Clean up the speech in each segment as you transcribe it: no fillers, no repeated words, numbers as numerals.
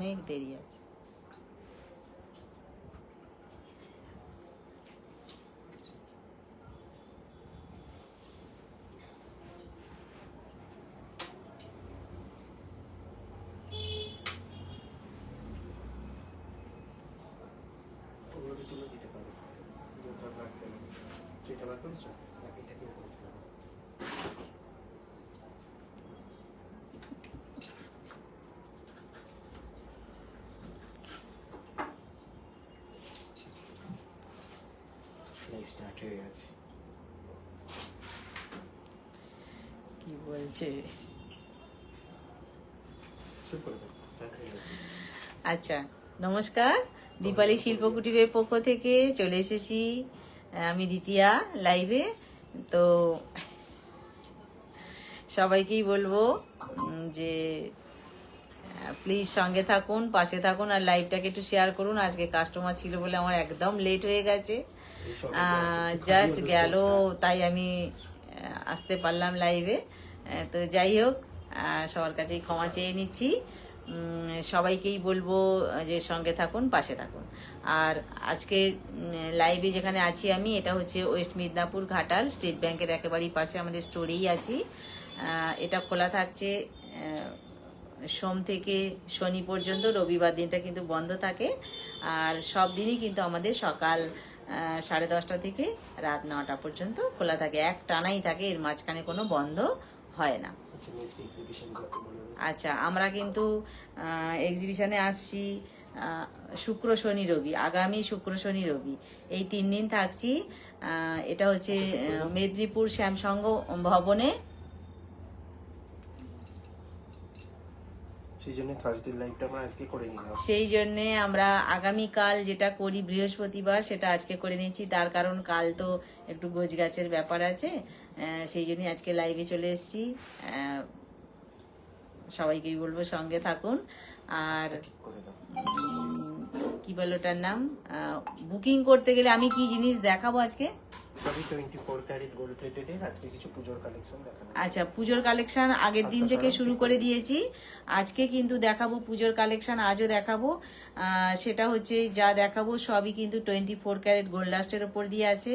অনেক দেরি আছে। কি বলছে? আচ্ছা, নমস্কার, দীপালি শিল্পকুটিরের পক্ষ থেকে চলে এসেছি আমি দ্বিতীয়া লাইভে। তো সবাইকেই বলবো যে প্লিজ সঙ্গে থাকুন, পাশে থাকুন, আর লাইভটাকে একটু শেয়ার করুন। আজকে কাস্টমার ছিল বলে আমার একদম লেট হয়ে গেছে, জাস্ট গেল, তাই আমি আসতে পারলাম লাইভে। তো যাই হোক, সবার কাছেই ক্ষমা চেয়ে নিচ্ছি। সবাইকেই বলবো যে সঙ্গে থাকুন, পাশে থাকুন। আর আজকে লাইভে যেখানে আছি আমি, এটা হচ্ছে ওয়েস্ট মিদনাপুর ঘাটাল স্টেট ব্যাংকের একেবারেই পাশে আমাদের স্টোরেই আছি। এটা খোলা থাকছে সোম থেকে শনি পর্যন্ত, রবিবার দিনটা কিন্তু বন্ধ থাকে। আর সব দিনই কিন্তু আমাদের সকাল 10:30 থেকে রাত 9টা পর্যন্ত খোলা থাকে, এক টানাই থাকে, এর মাঝখানে কোনো বন্ধ হয় না। আচ্ছা, আমরা কিন্তু এক্সিবিশনে আসছি শুক্র শনি রবি, আগামী শুক্র শনি রবি এই 3 দিন থাকছি। এটা হচ্ছে মেদিনীপুর শ্যামসংঘ ভবনে। সেই জন্য আমরা আগামীকাল যেটা করি বৃহস্পতিবার, সেটা আজকে করে নিয়েছি। তার কারণ কাল তো একটু গোছগাছের ব্যাপার আছে, সেই জন্যই আজকে লাইভে চলে এসেছি। সবাইকেই বলবো সঙ্গে থাকুন। আর কি বলে ওটার নাম, বুকিং করতে গেলে আমি কি জিনিস দেখাবো আজকে? আচ্ছা, পুজোর কালেকশন আগের দিন থেকে শুরু করে দিয়েছি। আজকে কিন্তু দেখাবো পুজোর কালেকশন, আজও দেখাবো। সেটা হচ্ছে যা দেখাবো সবই কিন্তু 24 ক্যারেট গোল্ড লাস্টের ওপর দিয়ে আছে।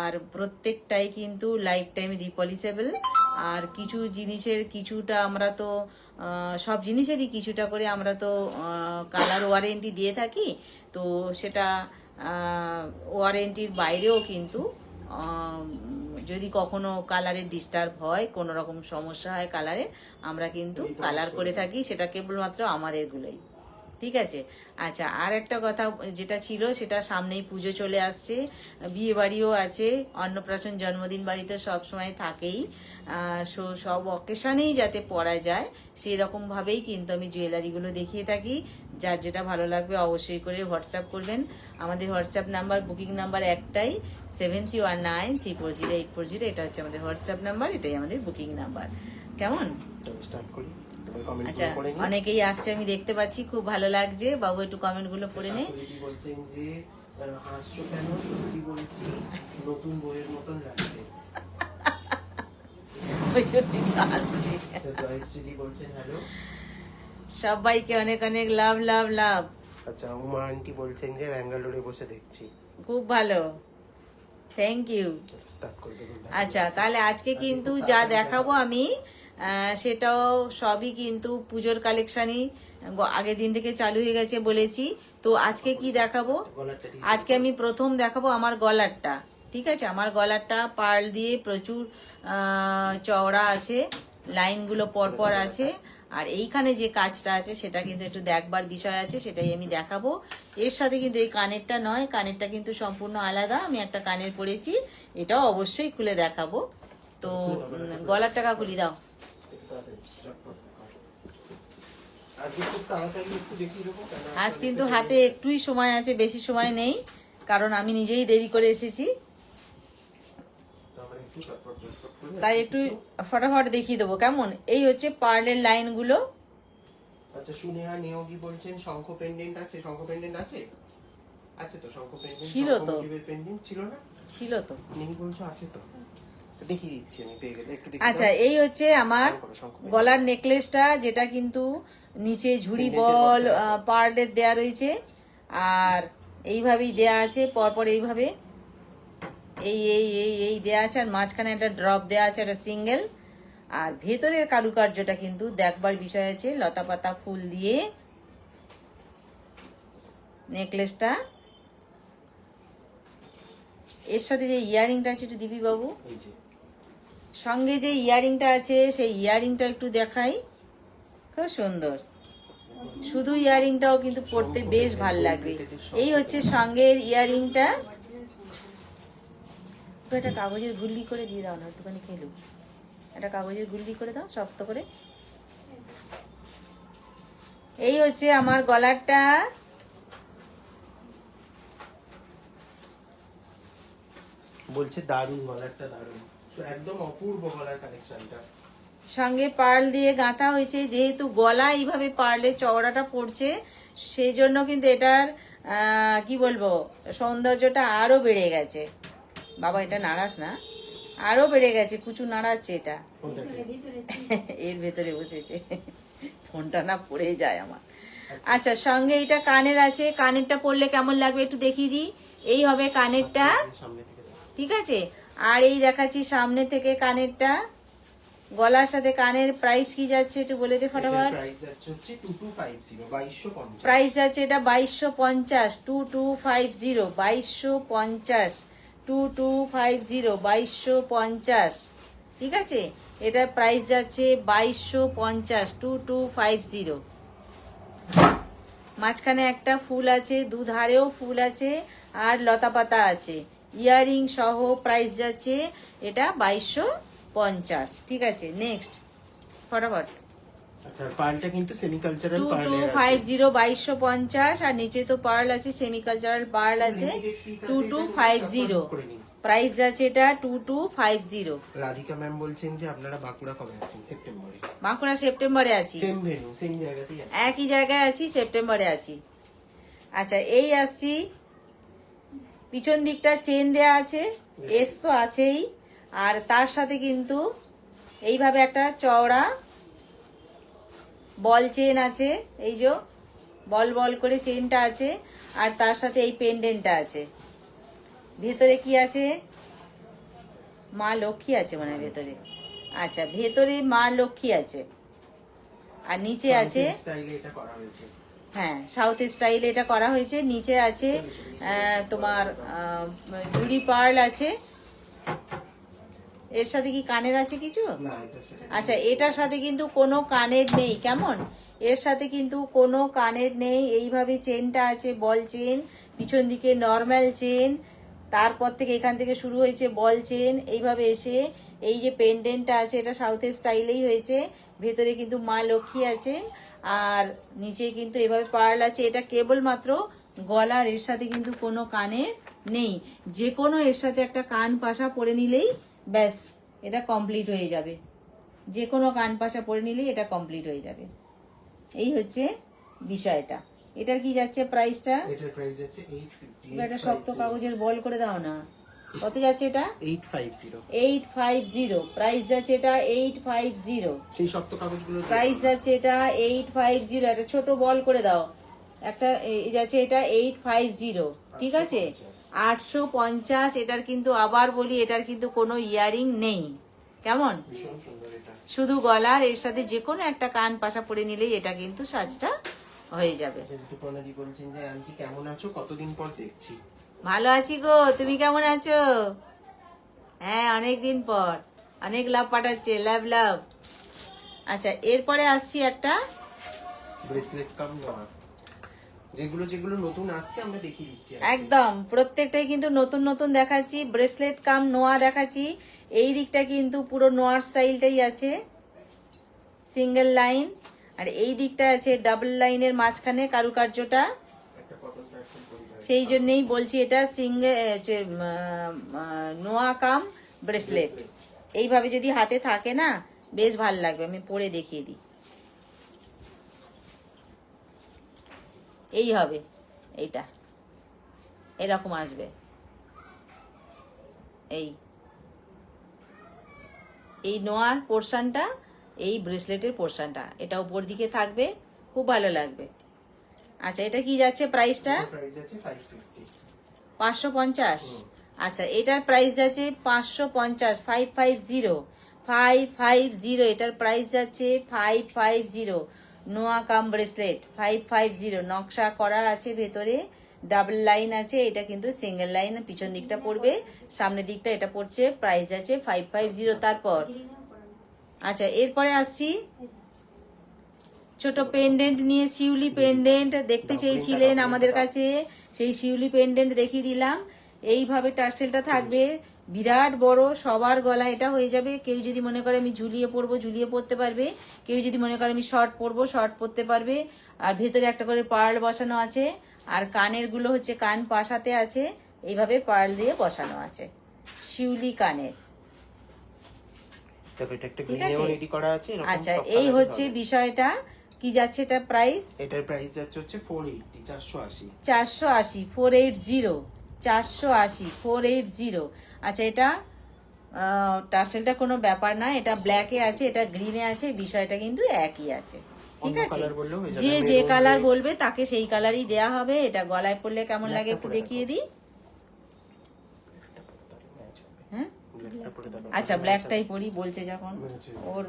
আর প্রত্যেকটাই কিন্তু লাইফ টাইম রিপলিসেবল। আর কিছু জিনিসের কিছুটা আমরা তো সব জিনিসেরই কিছুটা করে আমরা তো কালার ওয়ারেন্টি দিয়ে থাকি। তো সেটা ওয়ারেন্টির বাইরেও কিন্তু যদি কখনো কালারের ডিস্টার্ব হয়, কোনো রকম সমস্যা হয় কালারে, আমরা কিন্তু কালার করে থাকি, সেটা কেবলমাত্র আমাদেরগুলোই। ঠিক আছে। আচ্ছা, আর একটা কথা যেটা ছিল, সেটা সামনেই পুজো চলে আসছে, বিয়ে বাড়িও আছে, অন্নপ্রাশন, জন্মদিন বাড়িতে সব সময় থাকেই। সব অকেশনেই যাতে পরা যায় সেই রকমভাবেই কিন্তু আমি জুয়েলারিগুলো দেখিয়ে থাকি। যার যেটা ভালো লাগবে অবশ্যই করে হোয়াটসঅ্যাপ করবেন। আমাদের হোয়াটসঅ্যাপ নাম্বার, বুকিং নাম্বার একটাই, 7319340840। এটা হচ্ছে আমাদের হোয়াটসঅ্যাপ নাম্বার, এটাই আমাদের বুকিং নাম্বার। কেমন? আচ্ছা, অনেকেই আসছে আমি দেখতে পাচ্ছি, খুব ভালো লাগছে। বাবু একটু কমেন্ট গুলো পড়ে নে। বলছেন যে হাসছো কেন, সত্যি বলছি নতুন বইয়ের মতন লাগছে। সবাইকে অনেক অনেক লাভ লাভ লাভ। আচ্ছা, উমা আন্টি বলছেন যে ব্যাঙ্গালোরে বসে দেখছি। খুব ভালো, থ্যাংক ইউ। আচ্ছা, তাহলে আজকে কিন্তু যা দেখাবো আমি সেটাও সবই কিন্তু পুজোর কালেকশনই, আগের দিন থেকে চালু হয়ে গেছে বলেছি। তো আজকে কি দেখাবো? আজকে আমি প্রথম দেখাবো আমার গলারটা। ঠিক আছে, আমার গলারটা পার্ল দিয়ে প্রচুর চওড়া আছে, লাইনগুলো পরপর আছে। আর এইখানে যে কাজটা আছে সেটা কিন্তু একটু দেখবার বিষয় আছে, সেটাই আমি দেখাবো। এর সাথে কিন্তু এই কানেরটা নয়, কানেরটা কিন্তু সম্পূর্ণ আলাদা। আমি একটা কানের পরেছি, এটাও অবশ্যই খুলে দেখাবো। তো গলার টাকা খুলি দাও। আজ কিন্তু হাতে একটুই সময় আছে, বেশি সময় নেই, কারণ আমি নিজেই দেরি করে এসেছি, তাই একটু ফটাফট দেখিয়ে দেবো। কেমন? এই হচ্ছে পার্লের লাইনগুলো। আচ্ছা, সুনেহা নিয়োগী বলছেন শঙ্খ পেন্ডেন্ট আছে, শঙ্খ পেন্ডেন্ট আছে? আছে তো শঙ্খ পেন্ডেন্ট, ছিল তো, পেন্ডেন্ট ছিল না? ছিল তো, নেই বলছো? আছে তো, দেখিয়ে দিচ্ছি আমি, পেয়ে গেলে একটু দেখি। আচ্ছা, এই হচ্ছে আমার গলার নেকলেসটা, যেটা কিন্তু নিচে ঝুড়ি Pendant-এর বল box এ। পার্লের দেয়া রয়েছে, আর এইভাবেই দেয়া আছে পরপর এইভাবে এই এই এই এই দেয়া আছে, আর মাঝখানে একটা ড্রপ দেয়া আছে, একটা সিঙ্গেল। আর ভেতরের কারুকার্যটা কিন্তু দেখবার বিষয় আছে, লতা পাতা ফুল দিয়ে নেকলেসটা। এর সাথে যে ইয়ারিংটা আছে একটু দিবি বাবু, এই যে সঙ্গে যে ইয়ারিংটা আছে সেই ইয়ারিংটা একটু দেখাই, খুব সুন্দর। শুধু ইয়ারিংটাও কিন্তু পরতে বেশ ভাল লাগবে। এই হচ্ছে সঙ্গের ইয়ারিংটা। একটা কাগজের গুল্লি করে দিয়ে দাও না, একটুখানি খেলু, একটা কাগজের গুল্লি করে দাও শক্ত করে। এই হচ্ছে আমার গলারটা। বলছে দারুণ, গলারটা দারুণ, তো একদম অপূর্ব গলার কালেকশনটা। সঙ্গে পার্ল দিয়ে গাঁথা হয়েছে, যেহেতু গলা এইভাবে পার্লের চওড়াটা পড়ছে সেই জন্য কিন্তু এটার কি বলবো সৌন্দর্যটা আরো বেড়ে গেছে। বাবা এটা নাড়াস না, আরো বেড়ে গেছে, কুচু নাড়াচ্ছে এটা। এর ভেতরে বসেছে, ফোনটা না পড়ে যায় আমার। আচ্ছা, সঙ্গে এটা কানের আছে, কানেরটা পরলে কেমন লাগবে একটু দেখিয়ে দিই। এই হবে কানেরটা, সামনে থেকে দেখো। ঠিক আছে। আর এই দেখাচ্ছি সামনে থেকে কানেরটা, গলার সাথে কানের প্রাইস কি যাচ্ছে একটু বলে দে ফটাফট। প্রাইস যাচ্ছে হচ্ছে 2250, 2250। প্রাইস যাচ্ছে এটা 2250, 2250, 2250, 2250, 2250, ঠিক আছে। এটার প্রাইস যাচ্ছে 2250, 2250। মাঝখানে একটা ফুল আছে, দুধারেও ফুল আছে, আর লতা পাতা আছে, ইয়ারিং সহ প্রাইস যাচ্ছে এটা 2250, ঠিক আছে। নেক্সট ফটাফট। আচ্ছা, পার্লটা কিন্তু সেমি কালচারাল পার্লের আছে। 2250, 2250, আর নিচে তো পার্ল আছে, সেমি কালচারাল পার্ল আছে। 2250 প্রাইস যাচ্ছে এটা 2250। রাধিকা ম্যাম বলছেন যে আপনারা বাঁকুড়া কবে আসছেন? সেপ্টেম্বরে। বাঁকুড়া সেপ্টেম্বরে আছি, সেম ভেন্যু, সেম জায়গাতেই আছে। একই জায়গায় আছি, সেপ্টেম্বরে আছি। আচ্ছা, এই আসছি, পিছন দিকটা চেন দেয়া আছে, এস তো আছেই, আর তার সাথে কিন্তু এইভাবে একটা চওড়া বল চেন আছে, এই যে বল বল করে চেনটা আছে, আর তার সাথে এই পেন্ডেন্টটা আছে। ভেতরে কি আছে? মা লক্ষ্মী আছে মানে ভেতরে। আচ্ছা, ভেতরে মা লক্ষ্মী আছে, আর নিচে আছে, স্টাইলে এটা করা হয়েছে। হ্যাঁ সাউথ স্টাইলে এটা করা হয়েছে। নিচে আছে তোমার জুড়ি পার্ল আছে। এর সাথে কি কানের আছে কিছু? না, এটা সেটা। আচ্ছা, এটার সাথে কিন্তু কোনো কানের নেই, কেমন? এর সাথে কিন্তু কোনো কানের নেই। এইভাবে চেনটা আছে, বল চেন, পিছন দিকে নর্মাল চেন, তারপর থেকে এখান থেকে শুরু হয়েছে বল চেন, এইভাবে এসে এই যে পেন্ডেন্টটা আছে এটা সাউথের স্টাইলেই হয়েছে। ভেতরে কিন্তু মা লক্ষ্মী আছে, আর নিচে কিন্তু এভাবে পার্ল আছে। এটা কেবলমাত্র গলার, এর সাথে কিন্তু কোনো কানের নেই। যে কোনো এর সাথে একটা কান পাশা পরে নিলেই ব্যাস এটা কমপ্লিট হয়ে যাবে। যে কোনো কান পাশা পরে নিলেই এটা কমপ্লিট হয়ে যাবে। এই হচ্ছে বিষয়টা। এটার কি যাচ্ছে প্রাইসটা? এটার প্রাইস যাচ্ছে 850। একটা শক্ত কাগজের বল করে দাও না। কত যাচ্ছে এটা? 850। 850 প্রাইস যাচ্ছে এটা 850। সেই শক্ত কাগজগুলো প্রাইস যাচ্ছে এটা 850। একটা ছোট বল করে দাও একটা, এই যাচ্ছে এটা 850, ঠিক আছে। 850। এটার কিন্তু আবার বলি, এটার কিন্তু কোনো ইয়ারিং নেই, কেমন? ভীষণ সুন্দর এটা। শুধু গলার, এর সাথে যে কোনো একটা কান পাশা পরে নিলেই এটা কিন্তু সাজটা হয়ে যাবে। ঋতুপর্ণাজি বলছেন যে আন্টি কেমন আছো, কতদিন পর দেখছি। ভালো আছি গো, তুমি কেমন আছো? হ্যাঁ, অনেকদিন পর, অনেক লাভ পাঠাচ্ছে, লাভ লাভ। আচ্ছা, এরপরে আসছি একটা ব্রেসলেট কাম নোয়া, যেগুলো যেগুলো নতুন আসছে আমরা দেখিয়ে দিচ্ছি। একদম প্রত্যেকটাই কিন্তু নতুন নতুন দেখাচ্ছি। ব্রেসলেট কাম নোয়া দেখাচ্ছি। এই দিকটা কিন্তু পুরো নোয়ার স্টাইলটাই আছে, সিঙ্গেল লাইন, আর এই দিকটা আছে ডাবল লাইনের মাঝখানে কারুকার্যটা। একটা কটন প্যাটার্ন পরিবার। সেই জন্যই বলছি এটা সিঙ্গেল নোয়া কাম ব্রেসলেট। এইভাবে যদি হাতে থাকে না বেশ ভাল লাগবে। আমি পরে দেখিয়ে দিই। এই হবে, এইটা এরকম আসবে। এই নোয়ার পোর্শনটা, এই ব্রেসলেটের পোর্শনটা, এটা উপর দিকে থাকবে, খুব খুব ভালো লাগবে। আচ্ছা এটা কি যাচ্ছে প্রাইসটা? প্রাইস আছে 550। 550। আচ্ছা এটার প্রাইস যাচ্ছে 550, 550 এটার প্রাইস যাচ্ছে 550। নোয়া কাম ব্রেসলেট 550, নকশা করা আছে ভেতরে, ডাবল লাইন আছে, এটা কিন্তু সিঙ্গেল লাইন, পিছন দিকটা পড়বে, সামনের দিকটা এটা পড়ছে, প্রাইস আছে 550। তারপর আচ্ছা এরপরে আসছি ছোট পেন্ডেন্ট নিয়ে, শিউলি পেন্ডেন্ট দেখতে চেয়েছিলেন আমাদের কাছে, সেই শিউলি পেন্ডেন্ট দেখিয়ে দিলাম। এইভাবে টার্সেলটা থাকবে, বিরাট বড়, সবার গলা এটা হয়ে যাবে। কেউ যদি মনে করে আমি ঝুলিয়ে পরবো, ঝুলিয়ে পরতে পারবে। কেউ যদি মনে করে আমি শর্ট পরবো, শর্ট পরতে পারবে। আর ভেতরে একটা করে পার্ল বসানো আছে, আর কানের গুলো হচ্ছে কান পাশাতে আছে, এইভাবে পার্ল দিয়ে বসানো আছে শিউলি কানের। ঠিক আছে, আচ্ছা এই হচ্ছে বিষয়টা। কি যাচ্ছে এটা প্রাইস? এটার প্রাইস যাচ্ছে হচ্ছে 480, 480। 480, 480, 480, 480। আচ্ছা এটা টাসেলটা কোনো ব্যাপার না, এটা ব্ল্যাকে আছে, এটা গ্রিনে আছে, বিষয়টা কিন্তু একই আছে। ঠিক আছে, যে যে কালার বলবে তাকে সেই কালারই দেয়া হবে। এটা গলায় পরলে কেমন লাগে একটু দেখিয়ে দিই। হ্যাঁ আচ্ছা ব্ল্যাকটাই পরি বলছে যখন, ওর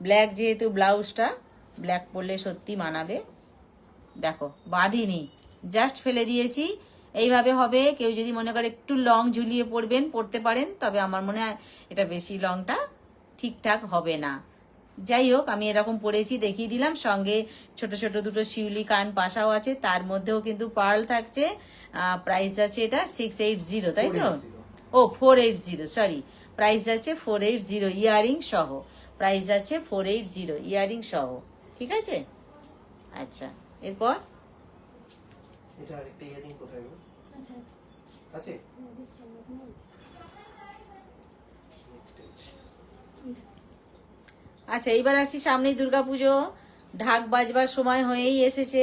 ব্ল্যাক যেহেতু ব্লাউজটা, ব্ল্যাক পরলে সত্যি মানাবে। দেখো বাঁধিনি, জাস্ট ফেলে দিয়েছি, এইভাবে হবে। কেউ যদি মনে করে একটু লং ঝুলিয়ে পরবেন, পরতে পারেন, তবে আমার মনে হয় এটা বেশি লংটা ঠিকঠাক হবে না। যাই হোক আমি এরকম পরেছি, দেখিয়ে দিলাম। সঙ্গে ছোট ছোট দুটো শিউলি কান পাশাও আছে, তার মধ্যেও কিন্তু পার্ল থাকছে। প্রাইস আছে এটা 680, তাই তো? ও 480, সরি, প্রাইস আছে 480 ইয়ারিং সহ। প্রাইস আছে 480 ইয়ারিং সহ। ঠিক আছে, আচ্ছা এরপর এটা আরেকটা ইয়ারিং কোথায় গো? আছে আচ্ছা এইবার আসছি সামনেই দুর্গাপুজো, ঢাক বাজবার সময় হয়েই এসেছে।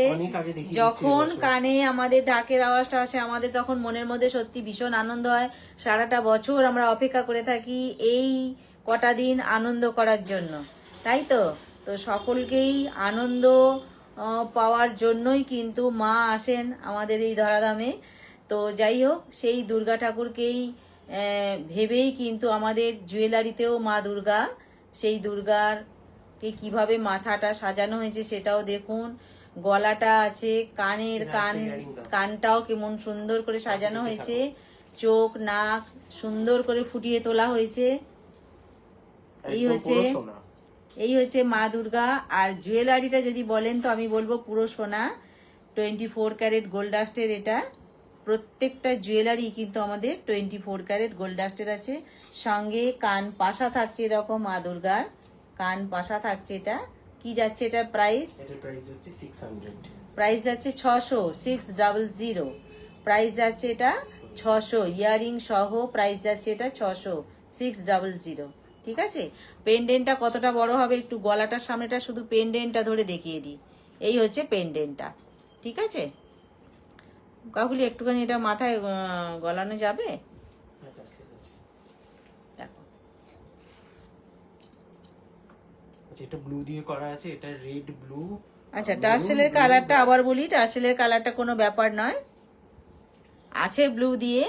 যখন কানে আমাদের ঢাকের আওয়াজটা আসে, আমাদের তখন মনের মধ্যে সত্যি ভীষণ আনন্দ হয়। সারাটা বছর আমরা অপেক্ষা করে থাকি এই কটা দিন আনন্দ করার জন্য, তাই তো? তো সকলকেই আনন্দ পাওয়ার জন্যই কিন্তু মা আসেন আমাদের এই ধরাধামে। তো যাই হোক, সেই দুর্গা ঠাকুরকেই ভেবেই কিন্তু আমাদের জুয়েলারিতেও মা দুর্গা, সেই দুর্গাকে কিভাবে মাথাটা সাজানো হয়েছে সেটাও দেখুন। গলাটা আছে, কানটাও কেমন সুন্দর করে সাজানো হয়েছে, চোখ নাক সুন্দর করে ফুটিয়ে তোলা হয়েছে। এই হচ্ছে মা দুর্গা। আর জুয়েলারিটা যদি বলেন তো আমি বলবো পুরো সোনা, 24 ক্যারেট গোল্ড ডাস্টের। এটা প্রত্যেকটা জুয়েলারি কিন্তু আমাদের 24 ক্যারেট গোল্ড ডাস্টের আছে। সঙ্গে কান পাশা থাকছে, এরকম মা দুর্গার কান পাশা থাকছে। এটা কি যাচ্ছে এটার প্রাইস? এটার প্রাইস হচ্ছে 600। প্রাইস যাচ্ছে 600, 600। প্রাইস যাচ্ছে এটা 600 ইয়ারিং সহ। প্রাইস যাচ্ছে এটা 600, 600। ঠিক আছে, পেন্ডেন্টটা কতটা বড় হবে একটু গলাটার সামনেটা শুধু পেন্ডেন্টটা ধরে দেখিয়ে দিই। এই হচ্ছে পেন্ডেন্টটা। ঠিক আছে কাকুলি, একটুখানি এটা মাথায় গলানো যাবে? দেখো এটা ব্লু দিয়ে করা আছে, এটা রেড ব্লু। আচ্ছা টার্সেলের কালারটা আবার বলি, টার্সেলের কালারটা কোনো ব্যাপার নয়, আছে ব্লু দিয়ে,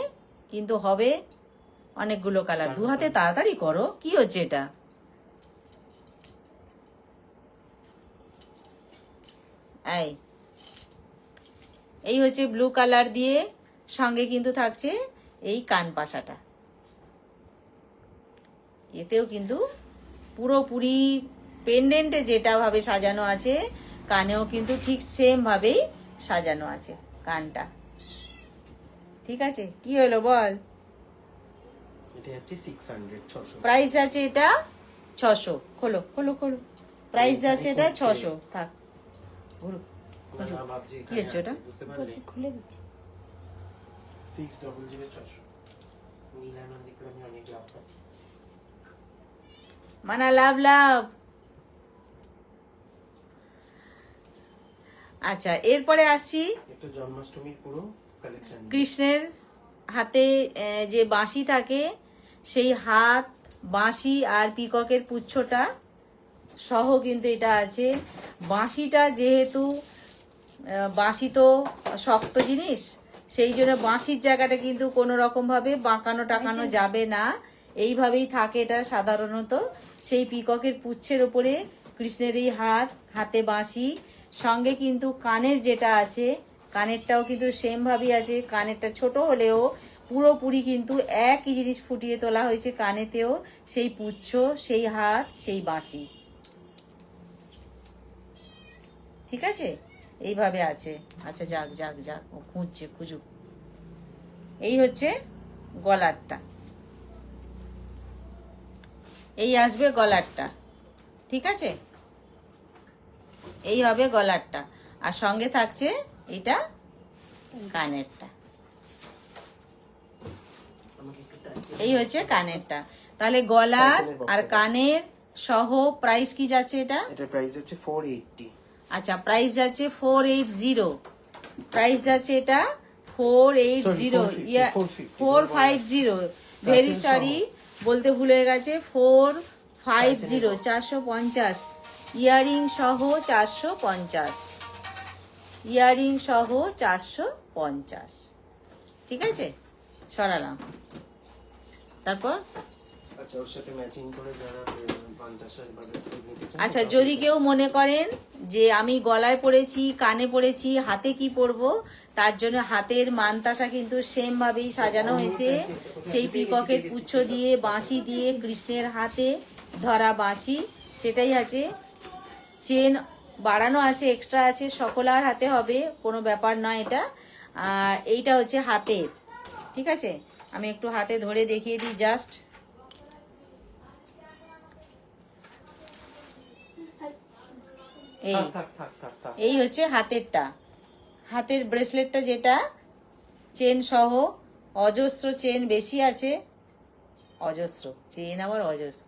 কিন্তু হবে অনেকগুলো কালার। দু হাতে তাড়াতাড়ি করো, কি হচ্ছে এটা? এই হচ্ছে ব্লু কালার দিয়ে, সঙ্গে কিন্তু থাকছে এই কান পাশাটা। এতেও কিন্তু পুরোপুরি পেন্ডেন্টে যেটা ভাবে সাজানো আছে, কানেও কিন্তু ঠিক সেম ভাবেই সাজানো আছে কানটা। ঠিক আছে, কি হলো বল? এটা হচ্ছে 600, 600। প্রাইস আছে এটা 600। খোলো খোলো খোলো, প্রাইস আছে এটা 600। থাক ঘুরো, কি হচ্ছে ওটা? খুলে দিচ্ছি। 600, 600। নীলানন্দি করে আমি অনেক লাভ পাচ্ছি। মানা লাভ লাভ। আচ্ছা এরপরে আসছি এটা জন্মাষ্টমীর পুরো কালেকশন। কৃষ্ণের হাতে যে বাঁশি থাকে, সেই হাত, বাঁশি আর পিককের পুচ্ছটা সহ কিন্তু এটা আছে। বাঁশিটা যেহেতু বাঁশি তো শক্ত জিনিস, সেই জন্য বাঁশির জায়গাটা কিন্তু কোনো রকম ভাবে বাঁকানো টাকানো যাবে না, এইভাবেই থাকে এটা সাধারণত। সেই পিককের পুচ্ছের উপরে কৃষ্ণের এই হাত, হাতে বাঁশি, সঙ্গে কিন্তু কানের যেটা আছে, কানেরটাও কিন্তু সেম ভাবেই আছে। কানেরটা ছোট হলেও পুরোপুরি কিন্তু একই জিনিস ফুটিয়ে তোলা হয়েছে কানেতেও, সেই পুচ্ছ, সেই হাত, সেই বাঁশি। ঠিক আছে, এইভাবে আছে। আচ্ছা যাক যাক যাক, ও খুঁজছে, খুঁজুক। এই হচ্ছে গলারটা, এই আসবে গলারটা। ঠিক আছে, এই হবে গলারটা, আর সঙ্গে থাকছে এটা কানেরটা। এই হচ্ছে কানেরটা। তাহলে গলার আর কানের সহ প্রাইস কি যাচ্ছে এটা? এটার প্রাইস আছে 480। আচ্ছা, প্রাইস যাচ্ছে 480। প্রাইস যাচ্ছে এটা 480, 450। ভেরি সরি, বলতে ভুলে গেছে, 450, 450। ইয়ারিং সহ 450, ইয়ারিং সহ 450। ঠিক আছে, সরালাম। তারপর আচ্ছা, ওর সাথে ম্যাচিং করে যারা বান্দাসা বা ব্রেসলেট নিতে চান, আচ্ছা, যদি কেউ মনে করেন যে আমি গলায় পরেছি, কানে পরেছি, হাতে কি পরবো, তার জন্য হাতের মানতাসা কিন্তু সেম ভাবেই সাজানো হয়েছে। সেই পিককের পুচ্ছ দিয়ে, বাঁশি দিয়ে, কৃষ্ণের হাতে ধরা বাঁশি, সেটাই আছে। চেন বাড়ানো আছে, এক্সট্রা আছে, সকলার হাতে হবে, কোনো ব্যাপার নয় এটা। আর এইটা হচ্ছে হাতের। ঠিক আছে, আমি একটু হাতে ধরে দেখিয়ে দিই জাস্ট। এই এই হচ্ছে হাতেরটা, হাতের ব্রেসলেটটা, যেটা চেন সহ, অজস্র চেন বেশি আছে, অজস্র চেন, আবার অজস্র,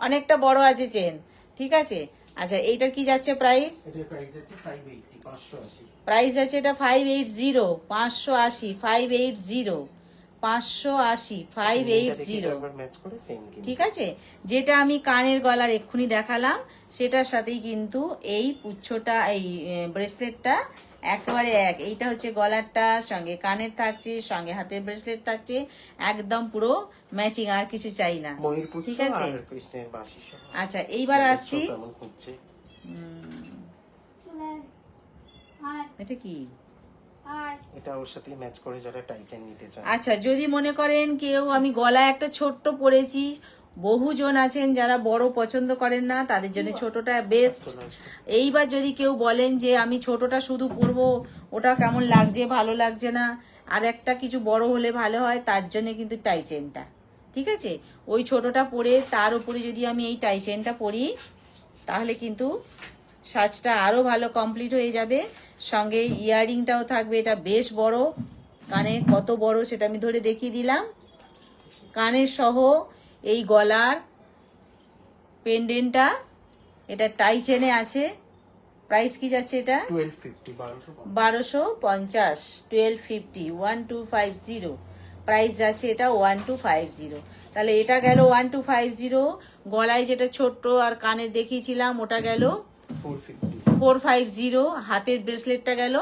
অনেকটা বড় আছে চেন। ঠিক আছে, আচ্ছা এইটার কি যাচ্ছে প্রাইস? এটার প্রাইস আছে 580, 580। প্রাইস আছে এটা 580, 580, 580, 580, 580। একবার ম্যাচ করে সেম কিনতে। ঠিক আছে, যেটা আমি কানের গলার এক্ষুনি দেখালাম, সেটার সাথেই কিন্তু এই পুচ্ছটা, এই ব্রেসলেটটা একেবারে এক। এইটা হচ্ছে গলারটা, সঙ্গে কানের থাকছে, সঙ্গে হাতের ব্রেসলেট থাকছে, একদম পুরো ম্যাচিং, আর কিছু চাই না। ময়ূর পুচ্ছ ঠিক আছে, আর কৃষ্ণের বাঁশি সহ। আচ্ছা এইবার আসছি, কেমন খুঁজছে এটা কি? এটা ওর সাথে ম্যাচ করে যারা টাইচেন নিতে চান। আচ্ছা, যদি মনে করেন কেউ আমি গলায় একটা ছোট্ট পরেছি, বহুজন আছেন যারা বড় পছন্দ করেন না, তাদের জন্য ছোটটা বেস্ট। এইবার যদি কেউ বলেন যে আমি ছোটটা শুধু পরবো, ওটা কেমন লাগছে, ভালো লাগছে না, আর একটা কিছু বড় হলে ভালো হয়, তার জন্য কিন্তু টাইচেনটা। ঠিক আছে, ওই ছোটটা পরে তার উপরে যদি আমি এই টাইচেনটা পরি, তাহলে কিন্তু সাজটা আরো ভালো কমপ্লিট হয়ে যাবে। সঙ্গে ইয়াররিংটাও থাকবে, এটা বেশ বড়, কানে কত বড় সেটা আমি ধরে দেখিয়ে দিলাম। কানের সহ এই গলার পেন্ডেন্টটা, এটা টাই চেনে আছে। প্রাইস কি যাচ্ছে এটা? 1250, 1250, 1250। প্রাইস যাচ্ছে এটা 1250। তাহলে এটা গেল 1250। গলায় যেটা ছোট্ট আর কানের দেখিয়েছিলাম ওটা গেল 450। হাতের ব্রেসলেটটা গেল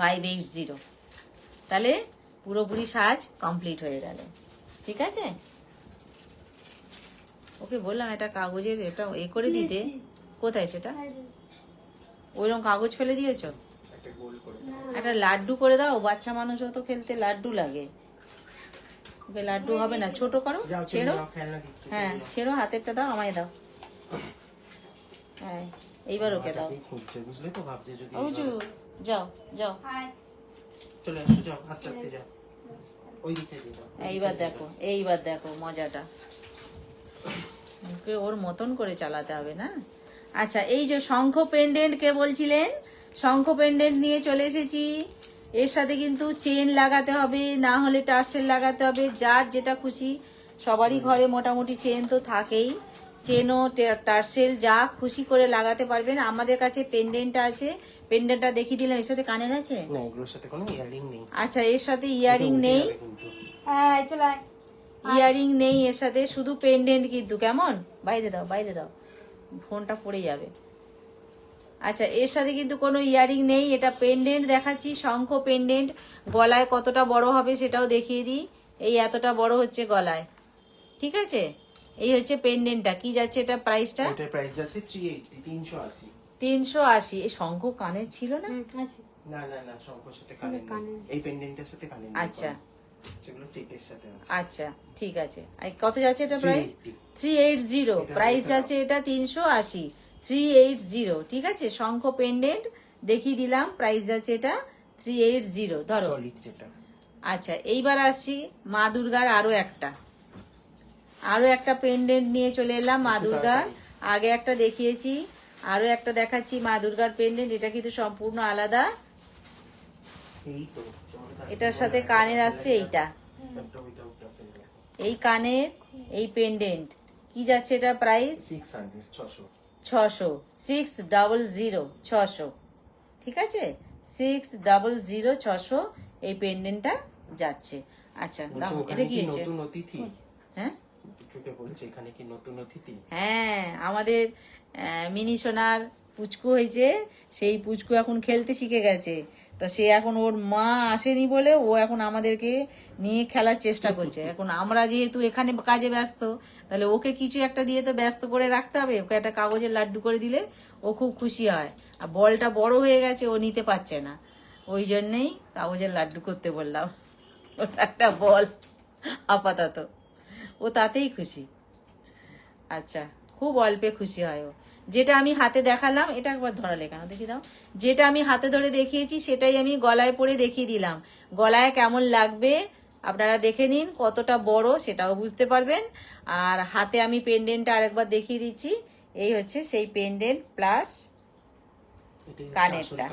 580। তাহলে পুরোপুরি সাজ কমপ্লিট হয়ে গেল। ঠিক আছে, ওকে বললাম এটা কাগজের এটা এ করে দিতে। কোথায় সেটা? ওইরকম কাগজ ফেলে দিয়েছ? একটা লাড্ডু করে দাও, বাচ্চা মানুষ তো খেলতে লাড্ডু লাগে। ওকে লাড্ডু হবে না, ছোট করো, ছেড়ো। হ্যাঁ ছেড়ো, হাতেরটা দাও, আমায় দাও। হ্যাঁ এইবার ওকে দাও। বুঝলে তো, ভাবছে যদি যাও যাও, চলে আসো, যাও আস্তে আস্তে যাও, ওই দিকে যাও। এইবার দেখো, এইবার দেখো মজাটা, ওকে ওর মতন করে চালাতে হবে না। আচ্ছা, এই যে শঙ্খ পেন্ডেন্ট কে বলছিলেন, শঙ্খ পেন্ডেন্ট নিয়ে চলে এসেছি। এর সাথে কিন্তু চেন লাগাতে হবে, না হলে টার্সেল লাগাতে হবে, যার যেটা খুশি। সবারই ঘরে মোটামুটি চেন তো থাকেই, চেনও টার্সেল যা খুশি করে লাগাতে পারবেন। আমাদের কাছে পেন্ডেন্টটা আছে, পেন্ডেন্টটা দেখিয়ে দিলাম। এর সাথে কানের আছে না, এগুলোর সাথে কোনো ইয়ারিং নেই। আচ্ছা, এর সাথে ইয়ারিং নেই, ইয়ারিং নেই এর সাথে, শুধু পেন্ডেন্ট কিন্তু। কেমন? বাইরে দাও, বাইরে দাও। ফোনটা পড়ে যাবে। আচ্ছা, এর সাথে কিন্তু কোনো ইয়ারিং নেই, এটা পেন্ডেন্ট দেখাচ্ছি, শঙ্খ পেন্ডেন্ট। গলায় কতটা বড় হবে সেটাও দেখিয়ে দিই। এই এতটা বড় হচ্ছে গলায়, ঠিক আছে। এই হচ্ছে পেন্ডেন্টটা। কি যাচ্ছে এটা প্রাইসটা? এটার প্রাইস যাচ্ছে 380 380। এই শঙ্খ কানের ছিল না? না না না, শঙ্খর সাথে কানের নেই। এই পেন্ডেন্টের সাথে কানের নেই। আচ্ছা সেগুলো সেটের সাথে আছে। আচ্ছা, ঠিক আছে। আর কত যাচ্ছে এটা প্রাইস? 380। প্রাইস আছে এটা 380, 380, ঠিক আছে। শঙ্খ পেন্ডেন্ট দেখিয়ে দিলাম, প্রাইস আছে এটা 380, ধরো। সলিড যেটা। আচ্ছা, এইবার আসছি মা দুর্গার আরো একটা পেন্ডেন্ট নিয়ে চলে এলাম মা দুর্গার। আগে একটা দেখিয়েছি, আরো একটা দেখাচ্ছি মা দুর্গার পেন্ডেন্ট। এটা কিন্তু সম্পূর্ণ আলাদা। এই তো এটার সাথে কানের আসছে এইটা, এই কানের, এই পেন্ডেন্ট। কি যাচ্ছে এটা প্রাইস? 600, 600, ঠিক আছে। 600, 600 এই পেন্ডেন্টটা যাচ্ছে। আচ্ছা দাও, এটা কি হচ্ছে? নতুন অতিথি? হ্যাঁ চুকে বলছে এখানে কি নতুন অতিথি? হ্যাঁ, আমাদের মিনি সোনার পুচকু হয়েছে, সেই পুচকু এখন খেলতে শিখে গেছে। তো সে এখন, ওর মা আসেনি বলে ও এখন আমাদেরকে নিয়ে খেলার চেষ্টা করছে। এখন আমরা যেহেতু এখানে কাজে ব্যস্ত, তাহলে ওকে কিছু একটা দিয়ে তো ব্যস্ত করে রাখতে হবে। ওকে একটা কাগজের লাড্ডু করে দিলে ও খুব খুশি হয়। আর বলটা বড় হয়ে গেছে, ও নিতে পারছে না, ওই জন্যেই কাগজের লাড্ডু করতে বললাম। ওটা একটা বল আপাতত, ও তাতেই খুশি। আচ্ছা, খুব অল্পে খুশি হয় ও। যেটা আমি হাতে দেখালাম, এটা একবার ধরালে কেন, দেখি দাও। যেটা আমি হাতে ধরে দেখিয়েছি সেটাই আমি গলায় পরে দেখিয়ে দিলাম। গলায় কেমন লাগবে আপনারা দেখে নিন, কতটা বড় সেটাও বুঝতে পারবেন। আর হাতে আমি পেন্ডেন্টটা আরেকবার দেখিয়ে দিচ্ছি। এই হচ্ছে সেই পেন্ডেন্ট প্লাস কানেরটা।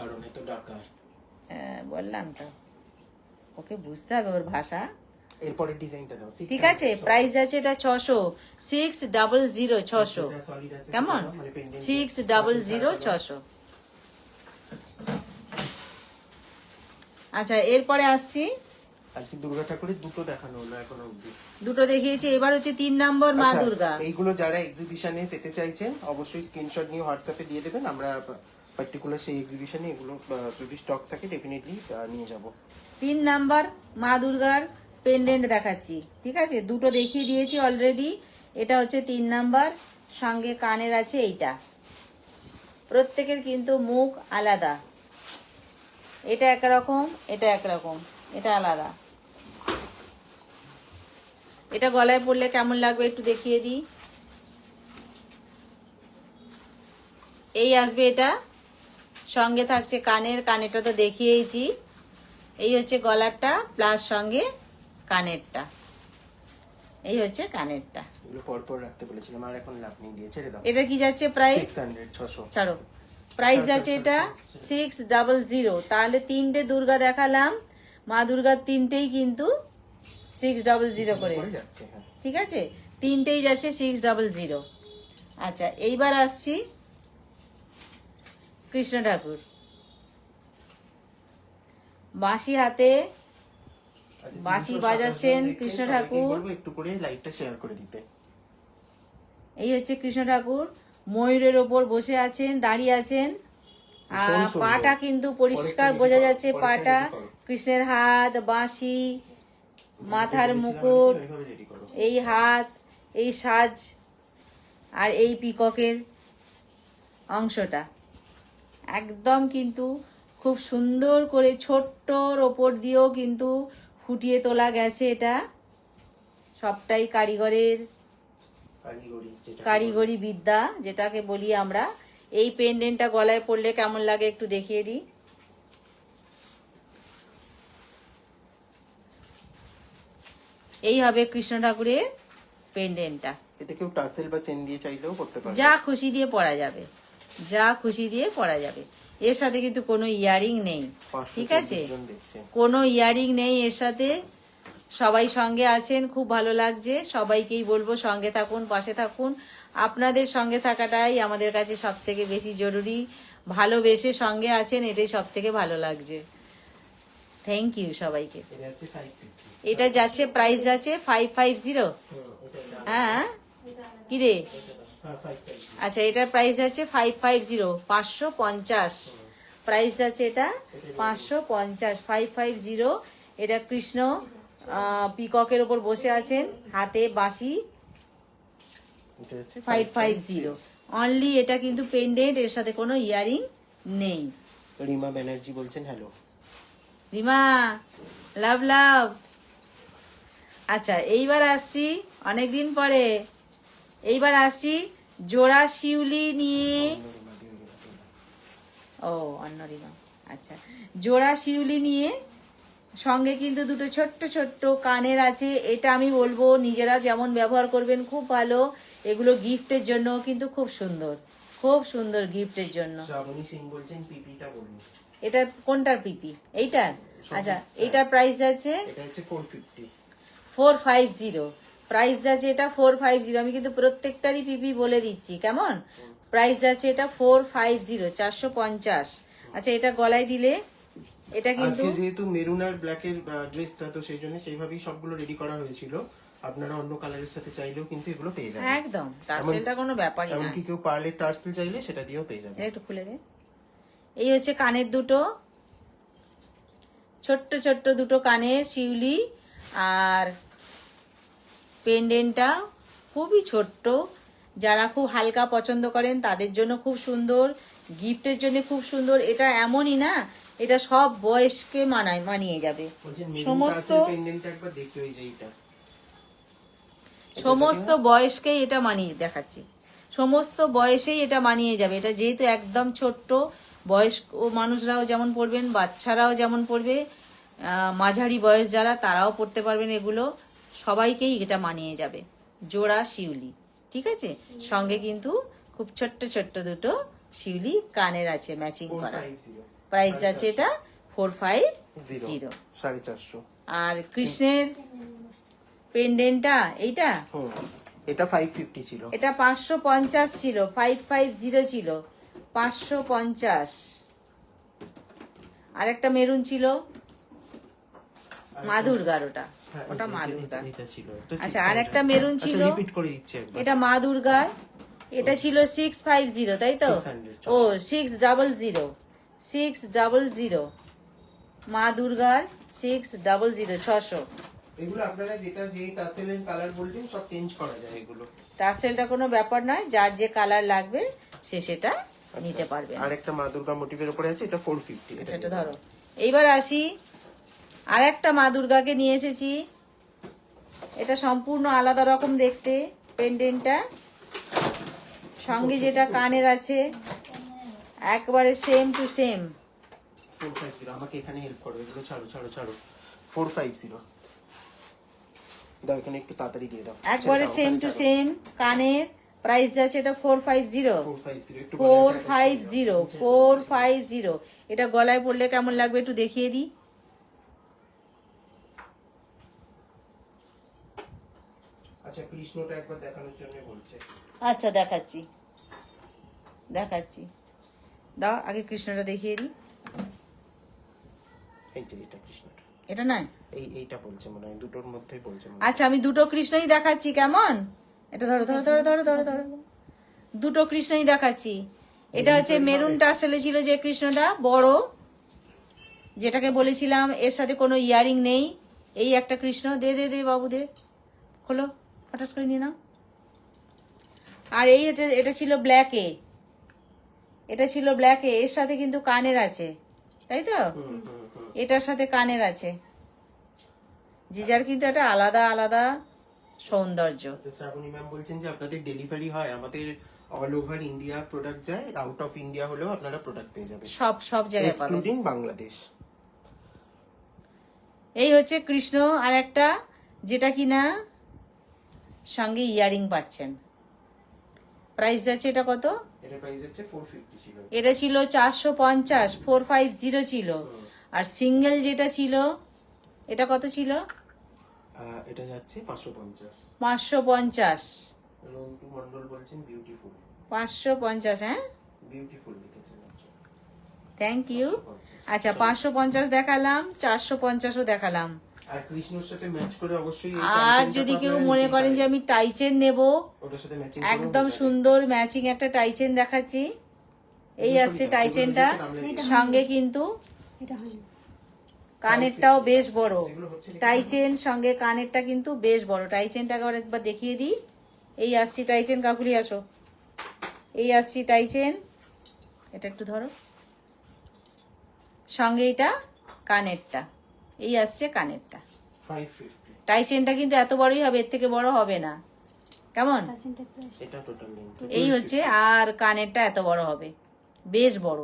বললাম তো, ওকে বুঝতে হবে ওর ভাষা। এরপরে ডিজাইনটা দাও। ঠিক আছে, প্রাইস আছে এটা 600, 600, 600, কেমন? 600, 600। আচ্ছা, এরপরে আসছি। আজকে দুর্গা ঠাকুরের দুটো দেখানো হলো এখনো অবধি। দুটো দেখিয়েছি, এবার হচ্ছে 3 নম্বর মা দুর্গা। এইগুলো যারা এক্সিবিশনে পেতে চাইছেন অবশ্যই স্ক্রিনশট নিয়ে হোয়াটসঅ্যাপে দিয়ে দেবেন। আমরা পার্টিকুলার সেই এক্সিবিশনে এগুলো যদি স্টক থাকে ডেফিনেটলি নিয়ে যাব। 3 নাম্বার মা দুর্গার পেন্ডেন্ট দেখাচ্ছি, ঠিক আছে। দুটো দেখিয়ে দিয়েছি অলরেডি। এটা হচ্ছে 3 নাম্বার, সঙ্গে কানের আছে এইটা। প্রত্যেকের কিন্তু মুখ আলাদা, এটা একরকম, এটা একরকম, এটা আলাদা। এটা গলায় পরলে কেমন লাগবে একটু দেখিয়ে দিই। এই আসবে এটা, সঙ্গে থাকছে কানের, কানেরটা তো দেখিয়েছি। এই হচ্ছে গলারটা প্লাস সঙ্গে কানেরটা, এই হচ্ছে কানেরটা। এগুলো পরপর রাখতে বলেছিলাম, আর এখন লাভ নেই, দিয়ে ছেড়ে দাও। এটা কি যাচ্ছে প্রাইস? 600। ছাড়ো, প্রাইস যাচ্ছে এটা 600। তাহলে 3টে দুর্গা দেখালাম, মা দুর্গার 3টেই কিন্তু 600 করে যাচ্ছে। ঠিক আছে, 3টেই যাচ্ছে 600। আচ্ছা, এইবার আসছি কৃষ্ণ ঠাকুর। বাঁশি হাতে বাঁশি বাজাচ্ছেন কৃষ্ণ ঠাকুর। একটু করে লাইটটা শেয়ার করে দিতে। এই হচ্ছে কৃষ্ণ ঠাকুর, ময়ূরের ওপর বসে আছেন, দাঁড়িয়ে আছেন। আর পাটা কিন্তু পরিষ্কার বোঝা যাচ্ছে, পাটা। কৃষ্ণের হাত, বাঁশি, মাথার মুকুট, এই হাত, এই সাজ, আর এই পিককের অংশটা একদম কিন্তু খুব সুন্দর করে ছোট্টর ওপর দিয়েও কিন্তু ফুটিয়ে তোলা গেছে। এটা সবটাই কারিগরি বিদ্যা যেটাকে বলি আমরা। এই পেন্ডেন্টটা গলায় পরলে কেমন লাগে একটু দেখিয়ে দিই। এই হবে কৃষ্ণ ঠাকুরের পেন্ডেন্টটা। এটা কেউ টাসেল বা চেন দিয়ে চাইলেও করতে পারবে, যা খুশি দিয়ে পরা যাবে, যা খুশি দিয়ে পরা যাবে। এর সাথে কিন্তু কোনো ইয়ারিং নেই, ঠিক আছে, কোনো ইয়ারিং নেই এর সাথে। সবাই সঙ্গে আছেন, খুব ভালো লাগছে। সবাইকেই বলবো সঙ্গে থাকুন, পাশে থাকুন। আপনাদের সঙ্গে থাকাটাই আমাদের কাছে সব থেকে বেশি জরুরি। ভালোবেসে সঙ্গে আছেন, এটাই সব থেকে ভালো লাগছে। থ্যাংক ইউ সবাইকে। এটা যাচ্ছে প্রাইস যাচ্ছে 550। হ্যাঁ, কি রে, হ্যাঁ 550 আচ্ছা, এটার প্রাইস আছে 550, 550 প্রাইস আছে এটা 550, 550। এটা কৃষ্ণ পিককের ওপর বসে আছেন, হাতে বাঁশি, এটা হচ্ছে 550 অনলি। এটা কিন্তু পেন্ডেন্ট, এর সাথে কোনো ইয়ারিং নেই। রিমা ব্যানার্জি বলছেন হ্যালো। রিমা লাভ লাভ। আচ্ছা, এইবার আসছি অনেকদিন পরে, এইবার আসছি জোড়া শিউলি নিয়ে। ও অন্য রিমা, আচ্ছা, জোড়া শিউলি নিয়ে, সঙ্গে কিন্তু দুটো ছোট্ট ছোট্ট কানের আছে। এটা আমি বলবো নিজেরা যেমন ব্যবহার করবেন খুব ভালো, এগুলো গিফটের জন্য কিন্তু খুব সুন্দর, খুব সুন্দর গিফটের জন্য। শ্রাবণী সিং বলছেন পিপিটা বলুন। এটা কোনটার পিপি? এইটার? আচ্ছা, এইটার প্রাইস আছে এটা হচ্ছে 450। 450 প্রাইস আছে এটা 450। আমি কিন্তু প্রত্যেকটারই পিপি বলে দিচ্ছি, কেমন? প্রাইস আছে এটা 450, 450। আচ্ছা, এটা গলায় দিলে এটা কিন্তু আজকে যেহেতু মেরুন আর ব্ল্যাক এর ড্রেসটা, তো সেই জন্য সেইভাবেই সবগুলো রেডি করা হয়েছিল। আপনারা অন্য কালারের সাথে চাইলেও কিন্তু এগুলো পেয়ে যাবেন। একদম টার্সেলটা কোনো ব্যাপারই না। এমনকি কেউ পার্লের টার্সেল চাইলে সেটা দিয়েও পেয়ে যাবেন। এটা একটু খুলে দে। এই হচ্ছে কানের দুটো, ছোট্ট ছোট্ট দুটো কানের শিউলি, আর পেন্ডেন্টটা খুবই ছোট্ট। যারা খুব হালকা পছন্দ করেন তাদের জন্য খুব সুন্দর, গিফটের জন্য খুব সুন্দর। এটা এমনই না, এটা সব বয়সকে মানিয়ে যাবে। বলছেন মেরুন সমস্ত টার্সেল পেন্ডেন্টটা একবার দেখতে, ওই যে এইটা সমস্ত বয়সকেই এটা মানিয়ে দেখাচ্ছি, সমস্ত বয়সেই এটা মানিয়ে যাবে। এটা যেহেতু একদম ছোট্ট, বয়স্ক মানুষরাও যেমন পরবেন, বাচ্চারাও যেমন পরবে, মাঝারি বয়স যারা তারাও পরতে পারবেন। এগুলো সবাইকেই এটা মানিয়ে যাবে। জোড়া শিউলি, ঠিক আছে, সঙ্গে কিন্তু খুব ছোট্ট ছোট্ট দুটো শিউলি কানের আছে ম্যাচিং করা। 450 প্রাইস আছে এটা 450। 450। আর কৃষ্ণের পেন্ডেন্টটা এইটা, এটা 550 ছিল। এটা 550 ছিল, 550 ছিল, 550। আর একটা মেরুন ছিল, মা দুর্গার, ওটা ওটা মা দুর্গার। এটা ছিল। আচ্ছা, আর একটা মেরুন ছিল, রিপিট করে দিচ্ছি একবার। এটা মা দুর্গার। এটা ছিল 650, তাই তো? 600, ও 600, 600 মা দুর্গার 600, 600। এগুলো আপনারা যেটা যে টাসেলের কালার বলবেন সব চেঞ্জ করা যায় এগুলো। টাসেলটা কোনো ব্যাপার নয়, যার যে কালার লাগবে সে সেটা নিতে পারবে। আর একটা মা দুর্গা মোটিভের উপরে আছে, এটা 450। আচ্ছা, এটা ধরো। এইবার আসি, আর একটা মা দুর্গাকে নিয়ে এসেছি। এটা সম্পূর্ণ আলাদা রকম দেখতে, পেন্ডেন্টটা সঙ্গে যেটা কানের আছে একবারে সেম টু সেম। 450 আমাকে এখানে হেল্প করো, এগুলো ছাড়ো ছাড়ো ছাড়ো। 450 দাও, এখানে একটু তাড়াতাড়ি দিয়ে দাও। একবারে সেম টু সেম কানের। প্রাইস আছে এটা 450, 450 একটু 450, 450। এটা গলায় পরলে কেমন লাগবে একটু দেখিয়ে দিই। আচ্ছা, কৃষ্ণটা একবার দেখানোর জন্য বলছে। আচ্ছা, দেখাচ্ছি দেখাচ্ছি, দাও আগে কৃষ্ণটা দেখিয়ে দিই। এই যে এটা কৃষ্ণটা, এটা নয়, এইটা বলছে মনে হয়, দুটোর মধ্যেই বলছে মনে হয়। আচ্ছা, আমি দুটো কৃষ্ণই দেখাচ্ছি, কেমন? এটা ধরো ধরো ধরো ধরো ধরো ধরো, দুটো কৃষ্ণই দেখাচ্ছি। এটা হচ্ছে মেরুন টাসেলে ছিল যে কৃষ্ণটা বড়, যেটাকে বলেছিলাম এর সাথে কোনো ইয়ারিং নেই। এই একটা কৃষ্ণ, দে দে দে বাবু দে, খোলো, হঠাৎ করে নিয়ে নাও। আর এই এটা ছিল ব্ল্যাকে, এটা ছিল ব্ল্যাকে, এর সাথে কিন্তু কানের আছে, তাই তো? এটার সাথে কানের আছে। যে যার কিন্তু একটা আলাদা আলাদা সৌন্দর্য। আচ্ছা, শ্রাবণী ম্যাম বলছেন যে আপনাদের ডেলিভারি হয়, আমাদের অল ওভার ইন্ডিয়া প্রোডাক্ট যায়, আউট অফ ইন্ডিয়া হলেও আপনারা প্রোডাক্ট পেয়ে যাবেন, সব সব জায়গায় পাবেন, এক্সক্লুডিং বাংলাদেশ। এই হচ্ছে কৃষ্ণ, আর একটা যেটা কিনা সঙ্গে ইয়ারিং পাচ্ছেন। প্রাইস আছে এটা কত? এটা প্রাইস হচ্ছে 450 ছিল। এটা ছিল 450, 450 ছিল। আর সিঙ্গেল যেটা ছিল এটা কত ছিল? এটা যাচ্ছে 550। 550, রন্টু মন্ডল বলছেন বিউটিফুল। 550, হ্যাঁ, বিউটিফুল লিখেছেন। Thank you. আচ্ছা, 550 দেখালাম, 450ও দেখালাম। আর কৃষ্ণর সাথে ম্যাচ করে অবশ্যই এই আর টাই যদি চেনটা তো কেউ আপনারা মনে নিতেই করেন যে পারেন। আমি টাই চেন নেব, ওটার সাথে ম্যাচিং একদম সুন্দর ম্যাচিং একটা টাই চেন দেখাচ্ছি। এই আসছে টাই চেনটা, সঙ্গে কিন্তু কানেরটাও বেশ বড়। টাই চেন সঙ্গে কানেরটা কিন্তু বেশ বড়। টাই চেনটা একবার দেখিয়ে দিই। এই আসছি টাই চেন, কাকুলি আসো। এই আসছি টাই চেন, এটা একটু ধরো, সঙ্গে এটা কানেরটা। এই আসছে কানেরটা। 550 টাই চেনটা কিন্তু এত বড়ই হবে, এর থেকে বড় হবে না। কেমন? এটা টোটাল লেন্থ এই হচ্ছে, আর কানেরটা এত বড় হবে, বেশ বড়।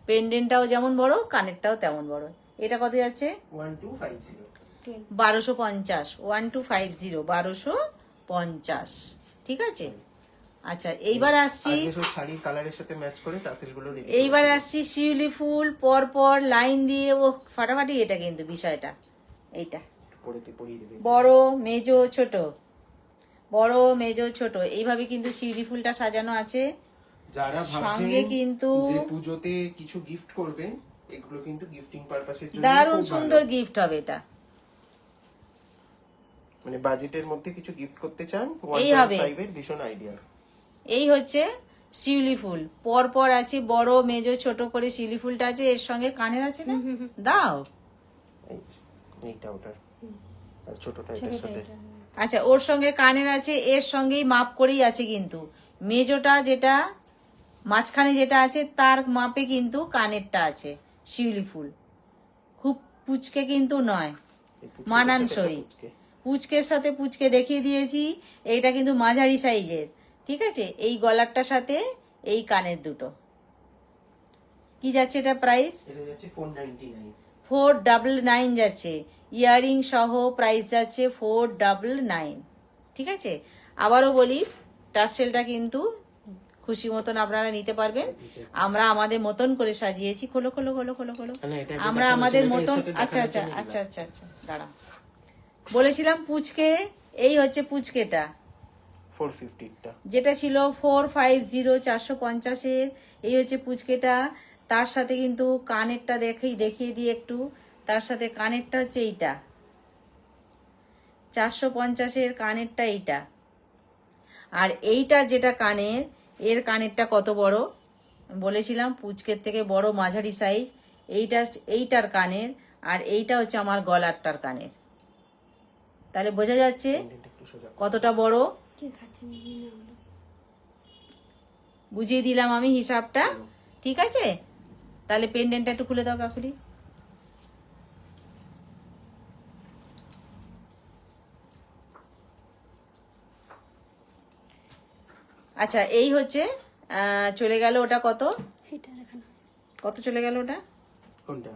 পেন্ডেন্টটাও যেমন বড়, কানেরটাও তেমন বড়। এটা কত যাচ্ছে? 1250 1250। 1250, 1250। ঠিক আছে। আচ্ছা, এইবার আসছি, আজকে সব শাড়ির কালারের সাথে ম্যাচ করে টাসেলগুলো রেডি এইবার আসছি শিউলি ফুল পর পর লাইন দিয়ে, ও ফাটাফাটি। এটা কিন্তু বিষয়টা, এইটা পরিয়ে দেবে। বড় মেজো ছোট, বড় মেজো ছোট, এইভাবে কিন্তু শিউলি ফুলটা সাজানো আছে। যারা ভাবছেন সঙ্গে কিন্তু যে পুজোতে কিছু গিফট করবেন, এগুলো কিন্তু গিফটিং পারপাসের জন্য দারুণ খুব ভালো। সুন্দর গিফট হবে এটা। মানে বাজেটের মধ্যে কিছু গিফট করতে চান, এই হবে। 1.5 এর ভীষণ আইডিয়া। এই হচ্ছে শিউলি ফুল, পর পর আছে বড় মেজো ছোট করে শিউলি ফুলটা আছে। এর সঙ্গে কানের আছে না, দাও। এই যে, এইটা ওটার আর ছোটটা এটার সাথে। আচ্ছা, ওর সঙ্গে কানের আছে, এর সঙ্গেই মাপ করেই আছে কিন্তু। মেজোটা যেটা মাঝখানে যেটা আছে তার মাপে কিন্তু কানেরটা আছে। শিউলি ফুল খুব পুচকে কিন্তু নয়, এই পুচকেটার মানানসই। সাথে পুচকে। পুচকের সাথে পুচকে দেখিয়ে দিয়েছি। এইটা কিন্তু মাঝারি সাইজের। ঠিক আছে। এই গলারটার সাথে এই কানের দুটো কি যাচ্ছে, এটা প্রাইস এটা যাচ্ছে 499। 499 যাচ্ছে। ইয়ারিং সহ প্রাইস যাচ্ছে 499। ঠিক আছে। আবারও বলি, টাসেলটা কিন্তু খুশি মতন আপনারা নিতে পারবেন। আমরা আমাদের মতন করে সাজিয়েছি। খোলো খোলো খোলো খোলো খোলো। মানে এটা আমরা দেখানো আমাদের ছিল, এটা এর মতন। সাথে আচ্ছা দেখানোর আচ্ছা জন্য আচ্ছা আচ্ছা আচ্ছা, দাঁড়া। বলেছিলাম পুচকে, এই হচ্ছে পুচকেটা, 450 টা। যেটা ছিল 450 450-এর। এই হচ্ছে পুচকেটা। তার সাথে কিন্তু কানেরটা দেখিয়ে দিয়ে একটু। তার সাথে কানেরটা হচ্ছে এইটা, 450-এর কানেরটা এইটা। আর এইটার যেটা কানের, এর কানেরটা কত বড় বলেছিলাম, পুচকের থেকে বড় মাঝারি সাইজ। এইটার কানের, আর এইটা হচ্ছে আমার গলারটার কানের। তাহলে বোঝা যাচ্ছে একটু সোজা কতটা বড়। বুঝিয়ে দিলাম আমি হিসাবটা। ঠিক আছে। তাহলে পেন্ডেন্টটা একটু খুলে দাও কাকুলি। আচ্ছা, এই হচ্ছে চলে গেল ওটা কত, কত চলে গেল ওটা? কোনটা?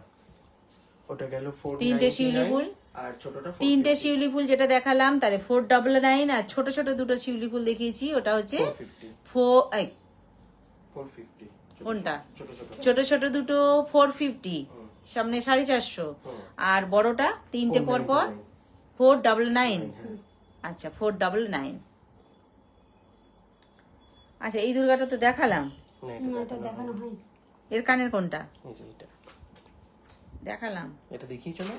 ওটা গেল 499 তিনটে শিউলি ফুল, আর ছোটটা তিনটে শিউলি ফুল যেটা দেখালাম, তাহলে 499। আর ছোট ছোট দুটো শিউলি ফুল দেখিয়েছি, ওটা হচ্ছে 450। কোনটা? ছোট ছোট। ছোট ছোট দুটো 450, সামনে 450। আর বড়টা তিনটে পর পর 499। আচ্ছা, 499। আচ্ছা, এই দুর্গাটা তো দেখালাম। এটা দেখানো হয়। এর কানের কোনটা এই যে এটা দেখালাম? এটা দেখিয়েছো না?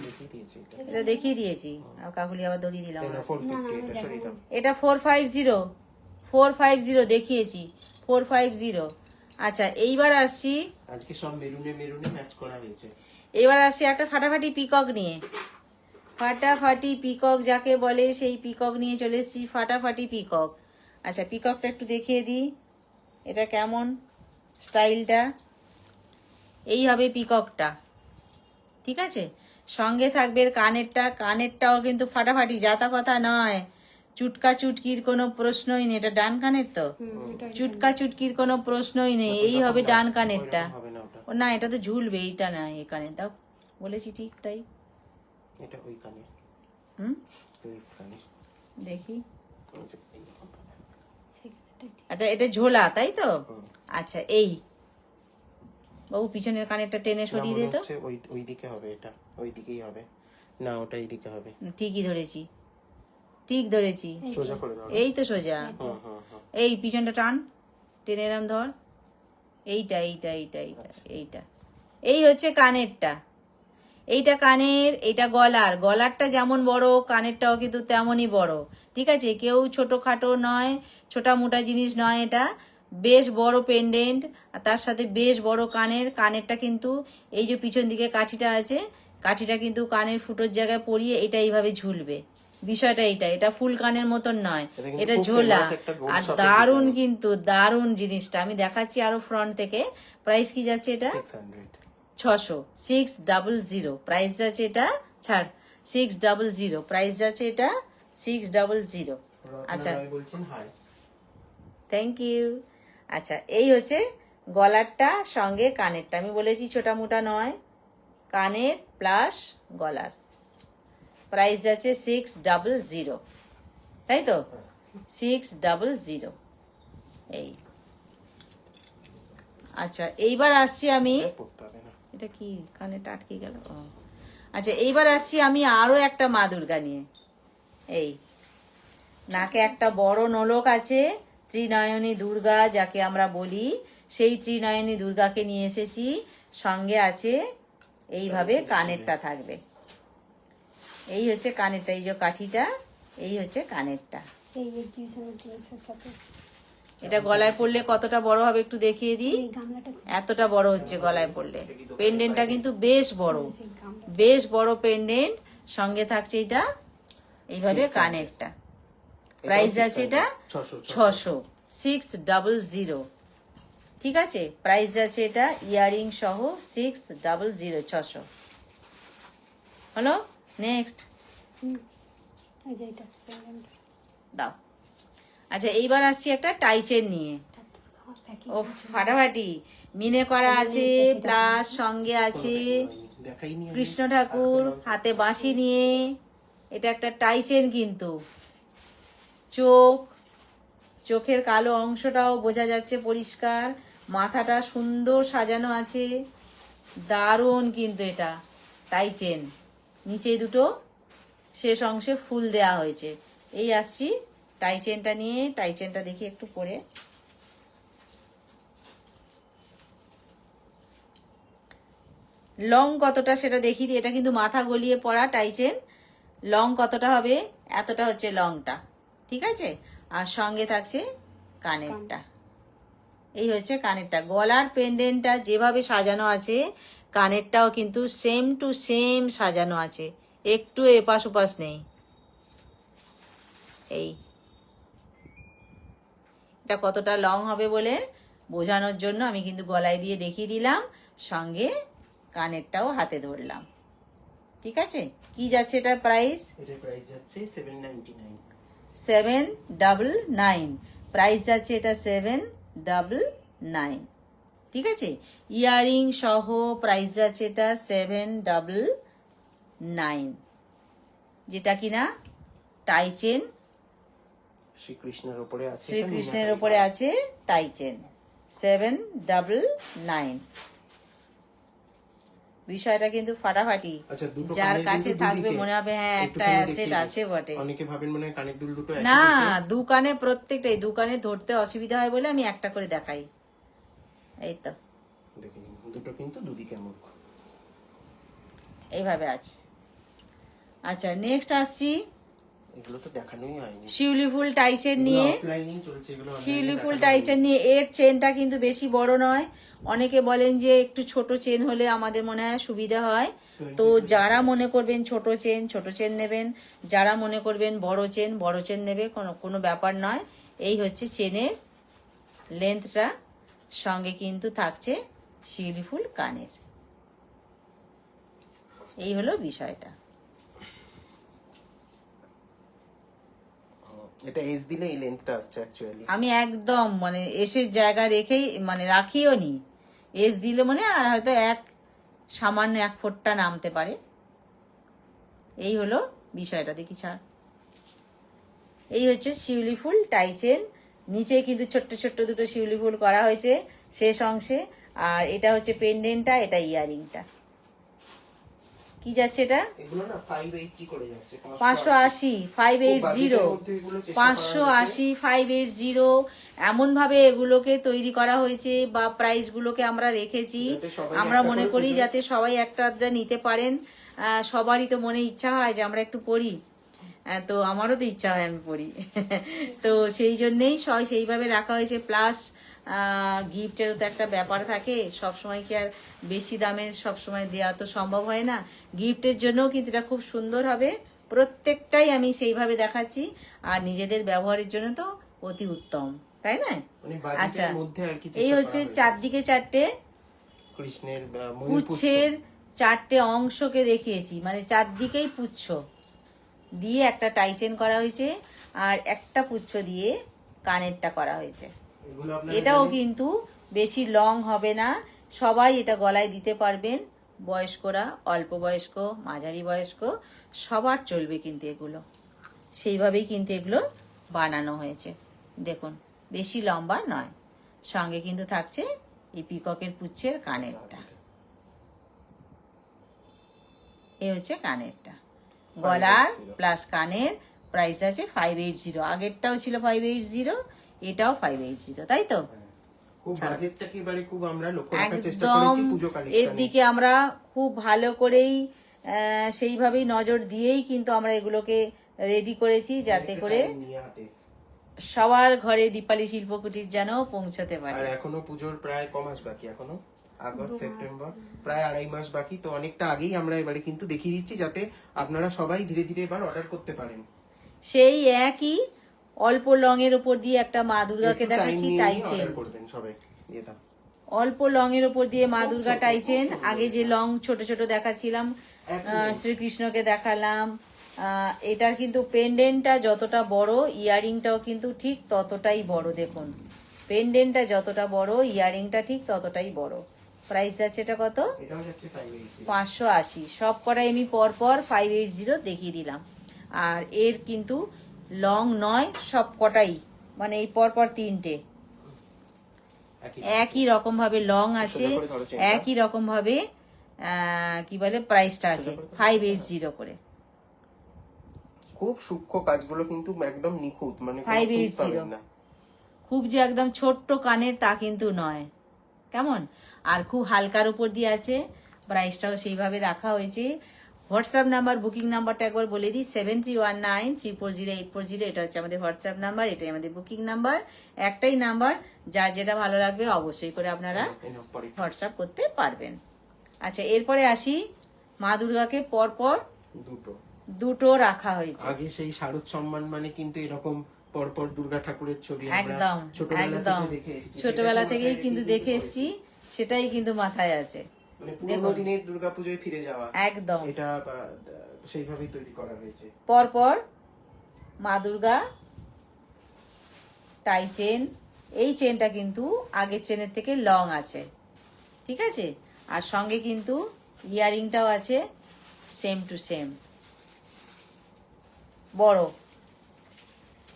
দেখিয়ে দিয়েছি এটা। এটা দেখিয়ে দিয়েছি। আর কাকুলি আবার দড়িয়ে দিলাম। এটা 450, এটা সরিয়ে দাও। এটা 450 দেখিয়েছি, 450। আচ্ছা, এইবার আসছি, আজকে সব মেরুনে মেরুনে ম্যাচ করা হয়েছে। এবার আসছি একটা ফাটাফাটি পিকক নিয়ে। ফাটাফাটি পিকক যাকে বলে, সেই পিকক নিয়ে চলে এসেছি। ফাটাফাটি পিকক। আচ্ছা, পিককটা একটু দেখিয়ে দিই, এটা কেমন স্টাইলটা। এই হবে পিককটা। ঠিক আছে। সঙ্গে থাকবে এর কানেরটা। কানেরটাও কিন্তু ফাটাফাটি, যাতা কথা নয়। চুটকা চুটকির কোনো প্রশ্নই নেই। এটা ডান কানের তো, চুটকা চুটকির কোনো প্রশ্নই নেই। এই হবে ডান কানেরটা। হবে না ওটা। ও না, এটা তো ঝুলবে, এইটা না, এই কানে দাও বলেছি ঠিক তাই। এটা ওই কানে, হুম, লেফট কানে। দেখি। এই যে এইরকম ভাবে। আচ্ছা, এটা ঝোলা তাই তো? আচ্ছা, এই বাবু পিছনের কানেরটা টেনে না, সরিয়ে মনে দে তো। হচ্ছে ওই দিকে হবে, এটা ওই দিকেই হবে। না, ওটা এই দিকে হবে। ঠিকই ধরেছি, ঠিক ধরেছি। সোজা করে দাও। এই তো সোজা। হুম হুম হুম। এই পিছনটা টান, টেনে এরাম ধর। এইটা এইটা এইটা এইটা এইটা, এই হচ্ছে কানেরটা। এইটা কানের, এইটা গলার। গলারটা যেমন বড় কানেরটাও কিন্তু তেমনই বড়, ঠিক আছে? কেউ ছোটখাটো নয়, ছোটা মোটা জিনিস নয়, এটা বেশ বড় পেন্ডেন্ট আর তার সাথে বেশ বড় কানের। কানেরটা কিন্তু এই যে পিছন দিকে কাঠিটা আছে, কাঠিটা কিন্তু কানের ফুটোর জায়গায় পরিয়ে এটা এইভাবে ঝুলবে। বিষয়টা এটা ফুল কানের মতন নয়, এটা ঝোলা। আর দারুণ কিন্তু দারুণ জিনিসটা, আমি দেখাচ্ছি আরো ফ্রন্ট থেকে। প্রাইস কি যাচ্ছে এটা? 600, 600 প্রাইস যাচ্ছে এটা। ছাড়, 600 প্রাইস যাচ্ছে এটা, 600। আচ্ছা, থ্যাংক ইউ। আচ্ছা, এই হচ্ছে গলারটা, সঙ্গে কানেরটা। আমি বলেছি ছোটা মোটা নয়, কানের প্লাস গলার। প্রাইস যাচ্ছে 600, তাই তো? 600 এই। আচ্ছা, এইবার আসছি আমি, এটা কি কানেটা আটকে গেল? আচ্ছা, এইবার আসছি আমি আরো একটা মা দুর্গা নিয়ে। এই নাকে একটা বড় নোলক আছে, ত্রিনয়নী দুর্গা যাকে আমরা বলি, সেই ত্রিনয়নী দুর্গাকে নিয়ে এসেছি। সঙ্গে আছে এইভাবে কানেরটা থাকবে। এই হচ্ছে কানেরটা, এই যে কাঠিটা, এই হচ্ছে কানেরটা। এটা গলায় পড়লে কতটা বড় হবে একটু দেখিয়ে দিই। এতটা বড় হচ্ছে গলায় পড়লে। পেন্ডেন্টটা কিন্তু বেশ বড়, বেশ বড় পেন্ডেন্ট। সঙ্গে থাকছে এটা এইভাবে কানেরটা। প্রাইস আছে এটা 600, 600, ঠিক আছে? প্রাইস আছে এটা ইয়ারিং সহ 600, 600 হলো। নেক্সট দাও। আচ্ছা, এইবার আসছি একটা টাইচেন নিয়ে। ও ফাটাফাটি মিনে করা আছে, প্লাস সঙ্গে আছে কৃষ্ণ ঠাকুর হাতে বাঁশি নিয়ে। এটা একটা টাইচেন কিন্তু। চোখের কালো অংশটাও বোঝা যাচ্ছে পরিষ্কার। মাথাটা সুন্দর সাজানো আছে, দারুণ কিন্তু এটা টাইচেন। নিচে দুটো শেষ অংশে ফুল দেয়া হয়েছে। এই আসছি টাইচেনটা নিয়ে। টাইচেনটা দেখি একটু পরে। লং কতটা সেটা দেখিয়ে দিই। এটা কিন্তু মাথা গলিয়ে পড়া টাইচেন। লং কতটা হবে? এতটা হচ্ছে লংটা, ঠিক আছে? আর সঙ্গে থাকছে কানেরটা। এই হচ্ছে কানেরটা। গলার পেন্ডেন্টটা যেভাবে সাজানো আছে, কানেরটাও কিন্তু সেম টু সেম সাজানো আছে, একটু এপাশ ওপাশ নেই। এই এটা কতটা লং হবে বলে বোঝানোর জন্য আমি কিন্তু গলায় দিয়ে দেখিয়ে দিলাম, সঙ্গে কানেরটাও হাতে ধরলাম, ঠিক আছে? কি যাচ্ছে এটার প্রাইস? এটার প্রাইস যাচ্ছে 799। 799 প্রাইস যাচ্ছে এটা, 799, ঠিক আছে? ইয়ারিং সহ প্রাইস যাচ্ছে এটা 799, যেটা কিনা টাইচেন। শ্রীকৃষ্ণের উপরে আছে, শ্রীকৃষ্ণের উপরে আছে টাইচেন। 799 বিষয়টা কিন্তু ফাটাফাটি। যার কাছে থাকবে মনে হবে হ্যাঁ একটা অ্যাসেট আছে বটে। অনেকে ভাবেন মনে হয় কানের দুল দুটো না, দোকানে প্রত্যেকটাই, দোকানে ধরতে অসুবিধা হয় বলে আমি একটা করে দেখাই। এই তো দেখুন, দুটো কিন্তু দুদিকে মুখ এইভাবে আছে। আচ্ছা, নেক্সট আসছি এগুলো তো দেখানোই হয়নি। শিউলি ফুল টাইচেন নিয়ে। শিউলি ফুল টাইচেন নিয়ে। এর চেনটা কিন্তু বেশি বড় নয়। অনেকে বলেন যে একটু ছোট চেন হলে আমাদের মনে হয় সুবিধা হয়। তো যারা মনে করবেন ছোট চেন নেবেন, যারা মনে করবেন বড় চেন নেবে, কোনো ব্যাপার নয়। এই হচ্ছে চেনের লেন্থটা। সঙ্গে কিন্তু থাকছে শিউলি ফুল কানের। এই হলো বিষয়টা। এটা এস দিলে এই লেন্থটা আসছে অ্যাকচুয়ালি। আমি একদম মানে এসের জায়গা রেখেই মানে রাখিও নি। এস দিলে মানে আর হয়তো সামান্য 1 ফুটটা নামতে পারে। এই হলো বিষয়টা। দেখি ছাড়। এই হচ্ছে শিউলি ফুল টাইচেন। নিচে কিন্তু ছোট্ট ছোট্ট দুটো শিউলি ফুল করা হয়েছে শেষ অংশে। আর এটা হচ্ছে পেন্ডেন্টটা, এটা ইয়ারিংটা। কি যাচ্ছে এটা এগুলো না 580 করে যাচ্ছে, 580 580 মধ্যে এগুলো চেষ্টা করা 580 580 এমন ভাবে এগুলোকে তৈরি করা হয়েছে বা প্রাইস গুলোকে আমরা রেখেছি, যাতে সবাই আমরা একটা মনে করে করি পুজোয়- যাতে সবাই একটা আধটা নিতে পারেন। সবারই তো মনে ইচ্ছা হয় যে আমরা একটু পড়ি, তো আমারও তো ইচ্ছা হয় আমি পড়ি। তো সেই জন্যেই সেইভাবে রাখা হয়েছে। প্লাস গিফটেরও তো একটা ব্যাপার থাকে, সব সময় কি আর বেশি দামের সব সময় দেওয়া তো সম্ভব হয় না। গিফটের জন্যও কিন্তু এটা খুব সুন্দর হবে, প্রত্যেকটাই আমি সেইভাবে দেখাচ্ছি। আর নিজেদের ব্যবহারের জন্য তো অতি উত্তম, তাই না? মানে আচ্ছা, বাজেটের মধ্যে আর কি এই চেষ্টা হচ্ছে করা হয়েছে। চারদিকে চারটে কৃষ্ণের ময়ূর পুচ্ছ। পুচ্ছের চারটে অংশকে দেখিয়েছি, মানে চারদিকেই পুচ্ছ দিয়ে একটা টাইচেন করা হয়েছে, আর একটা পুচ্ছ দিয়ে কানেরটা করা হয়েছে। এগুলো আপনারা এটাও জানেন, কিন্তু বেশি লং হবে না, সবাই এটা গলায় দিতে পারবেন, বয়স্করা, অল্প বয়স্ক, মাঝারি বয়স্ক, সবার চলবে কিন্তু এগুলো। সেইভাবেই কিন্তু এগুলো বানানো হয়েছে। দেখুন, বেশি লম্বা নয়, সঙ্গে কিন্তু থাকছে এই পিককের পুচ্ছের কানেরটা। এ হচ্ছে কানেরটা, গলার 580 প্লাস কানের প্রাইস আছে 580। আগেরটাও ছিল 580, এটাও 580, তাই তো? খুব বাজেটটাকে এবারে খুব আমরা লক্ষ্য রাখার চেষ্টা একদম করেছি পুজো এর কালেকশনে। দিকে আমরা খুব ভালো করেই সেইভাবেই নজর দিয়েই কিন্তু আমরা এগুলোকে রেডি করেছি, যাতে করে সবার ঘরে দীপালি শিল্পকুটির যেন পৌঁছাতে পারে। আর এখনো পুজোর প্রায় কমাস বাকি, এখনো আগস্ট সেপ্টেম্বর প্রায় 2.5 মাস বাকি। তো অনেকটা আগেই আমরা এবারে কিন্তু দেখিয়ে দিচ্ছি, যাতে আপনারা সবাই ধীরে ধীরে এবার অর্ডার করতে পারেন। সেই একই অল্প লং এর উপর দিয়ে একটা মা দুর্গাকে একটু time দেখাচ্ছি নিয়ে টাইচেন, order করবেন সবাই, দিয়ে দাও। অল্প লং এর উপর দিয়ে মা দুর্গা ছোট, টাইচেন। খুব সুন্দর আগে যে লং ছোট ছোট দেখাচ্ছিলাম, একদম। শ্রীকৃষ্ণকে দেখালাম, এটার কিন্তু পেন্ডেন্টটা যতটা বড়, ইয়ারিংটাও কিন্তু ঠিক ততটাই বড়। দেখুন, পেন্ডেন্টটা যতটা বড়, ইয়ারিংটা ঠিক ততটাই বড়। প্রাইস আছে এটা কত? এটাও যাচ্ছে 580। 580। সব কটাই আমি পরপর 580 দেখিয়ে দিলাম। আর এর কিন্তু লং নয় সব কটাই, মানে এই পরপর তিনটে একই রকম ভাবে লং আছে, সোজা করে ধরো চেনটা। একই রকম ভাবে কি বলে প্রাইসটা আছে 580 করে। খুব সূক্ষ্ম কাজগুলো কিন্তু একদম নিখুঁত, মানে কোনো 580 খুঁত পাবেন না। খুব যে একদম ছোট্ট কানের তা কিন্তু নয়, কেমন? আর খুব হালকার উপর দিয়ে আছে, প্রাইসটাও সেইভাবে রাখা হয়েছে। হোয়াটসঅ্যাপ নাম্বার, বুকিং নাম্বারটা একবার বলে দিই, 7319340840। এটা হচ্ছে আমাদের হোয়াটসঅ্যাপ নাম্বার, এটাই আমাদের বুকিং নাম্বার। একটাই নাম্বার, যার যেটা ভালো লাগবে অবশ্যই করে আপনারা হোয়াটসঅ্যাপ করতে পারবেন। আচ্ছা, এরপরে আসি, মা দুর্গাকে পরপর দুটো রাখা হয়েছে। আগে সেই শারদ সম্মান মানে কিন্তু এরকম পরপর দুর্গা ঠাকুরের ছবি আমরা একদম একদম ছোটবেলা থেকেই কিন্তু দেখে এসেছি, সেটাই কিন্তু মাথায় আছে। মানে পুরোনো দিনের দুর্গাপূজায় ফিরে যাওয়া, একদম এটা সেইভাবেই তৈরি করা হয়েছে। পরপর মা দুর্গা টাই চেন, এই চেনটা কিন্তু আগের চেনের থেকে লং আছে, ঠিক আছে? আর সঙ্গে কিন্তু ইয়ারিংটাও আছে সেম টু সেম, বড়।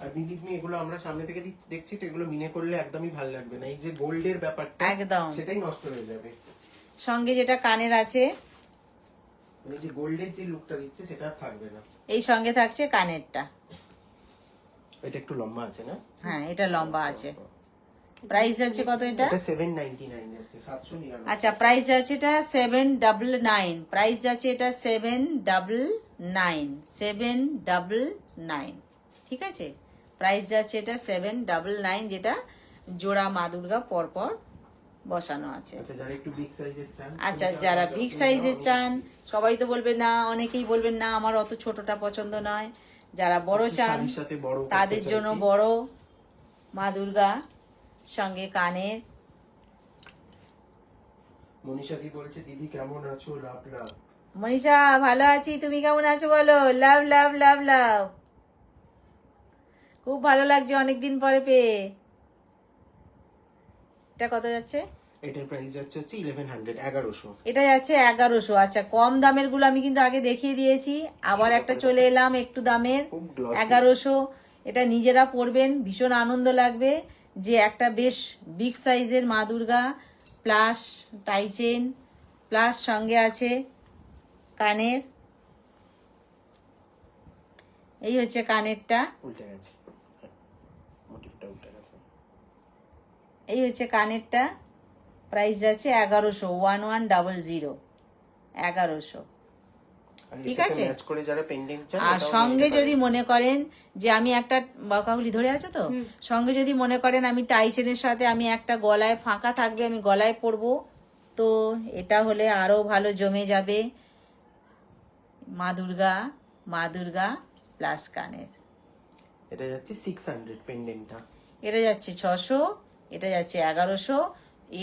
আর বিলিভ মি, এগুলো আমরা সামনে থেকে দেখছি তো, এগুলো মিনে করলে একদমই ভালো লাগবে না। এই যে গোল্ডের ব্যাপারটা, একদম সেটাই নষ্ট হয়ে যাবে। সঙ্গে যেটা কানের আছে, মানে যে গোল্ডের যে লুকটা দিচ্ছে সেটা আর থাকবে না। এই সঙ্গে থাকছে কানেরটা। এটা একটু লম্বা আছে না? হ্যাঁ, এটা লম্বা আছে। প্রাইস আছে কত এটা? এটা 799 যাচ্ছে, 799। আচ্ছা, প্রাইস আছে এটা 799। প্রাইস আছে এটা 799, ঠিক আছে? প্রাইস যাচ্ছে এটা 799, যেটা জোড়া মা দুর্গা পরপর বসানো আছে। আচ্ছা, যারা একটু বিগ সাইজের চান, আচ্ছা, যারা বিগ সাইজের চান, সবাই তো বলবেন না, অনেকেই বলবেন না আমার অত ছোটটা পছন্দ নয়। যারা বড় চান শাড়ির সাথে বড় করতে তাদের জন্য চাইছি। বড় মা দুর্গা, সঙ্গে কানের। মনীষাদি বলছে, দিদি কেমন আছো? লাভ লাভ। মনীষা, ভালো আছি, তুমি কেমন আছো বলো? লাভ লাভ লাভ লাভ। খুব ভালো লাগছে অনেকদিন পরে পেয়ে। এটা কত যাচ্ছে? এটার প্রাইস যাচ্ছে হচ্ছে 1100। এটা যাচ্ছে 1100। আচ্ছা, কম দামের গুলো আমি কিন্তু আগে দেখিয়ে দিয়েছি, আবার একটা চলে এলাম একটু দামের, খুব glossy। 1100। এটা নিজেরা পরবেন, ভীষণ আনন্দ লাগবে, যে একটা বেশ বিগ সাইজের মা দুর্গা প্লাস টাইচেন প্লাস সঙ্গে আছে কানের, এই হচ্ছে কানেরটা, উল্টে গেছে, মোটিভটা উল্টে গেছে। এই হচ্ছে কানেরটা, প্রাইস যাচ্ছে 1100, 1100, 1100। ঠিক আছে, ম্যাচ করে যারা পেন্ডেন্ট চান, আর সঙ্গে যদি মনে করেন যে আমি একটা, বাকাগুলি ধরে আছো তো, সঙ্গে যদি মনে করেন আমি টাই চেনের সাথে আমি একটা গলায় ফাঁকা থাকবে, আমি গলায় পরবো, তো এটা হলে আরো ভালো জমে যাবে। মা দুর্গা প্লাস কানের, এটা যাচ্ছে 600 পেন্ডেন্টটা, এটা যাচ্ছে 600, এটা যাচ্ছে 1100।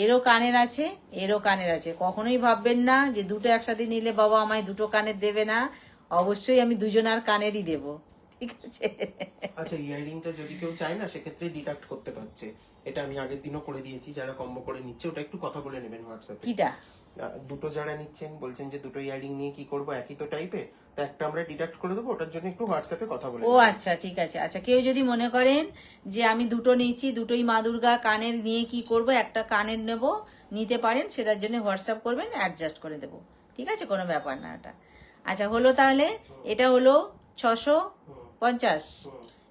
এরও কানের আছে, এরও কানের আছে। কখনোই ভাববেন না যে দুটো একসাথে নিলে বাবা আমায় দুটো কানের দেবে না, অবশ্যই আমি দুজনার কানেরই দেব। ঠিক আছে। আচ্ছা, ইয়াররিংটা যদি কেউ চায় না, সেক্ষেত্রে ডিডাক্ট করতে পারছে। এটা আমি আগের দিনও করে দিয়েছি, যারা কম্বো করে নিচ্ছে ওটা একটু কথা বলে নেবেন হোয়াটসঅ্যাপে। কিটা? দুটো যারা নিচ্ছেন বলছেন যে দুটো ইয়াররিং নিয়ে কি করব, একই তো টাইপের, তো একটা আমরা ডিডাক্ট করে দেবো, ওটার জন্য একটু হোয়াটসঅ্যাপে কথা বলে ও নেবেন। আচ্ছা, ঠিক আছে। আচ্ছা, কেউ যদি মনে করেন যে আমি দুটো নিচ্ছি, দুটোই মা দুর্গা কানের নিয়ে কি করব, একটা কানের নেব, নিতে পারেন, সেটার জন্য হোয়াটসঅ্যাপ করবেন, অ্যাডজাস্ট করে দেবো। ঠিক আছে, কোনো ব্যাপার না এটা। আচ্ছা, হলো তাহলে, এটা হলো 650,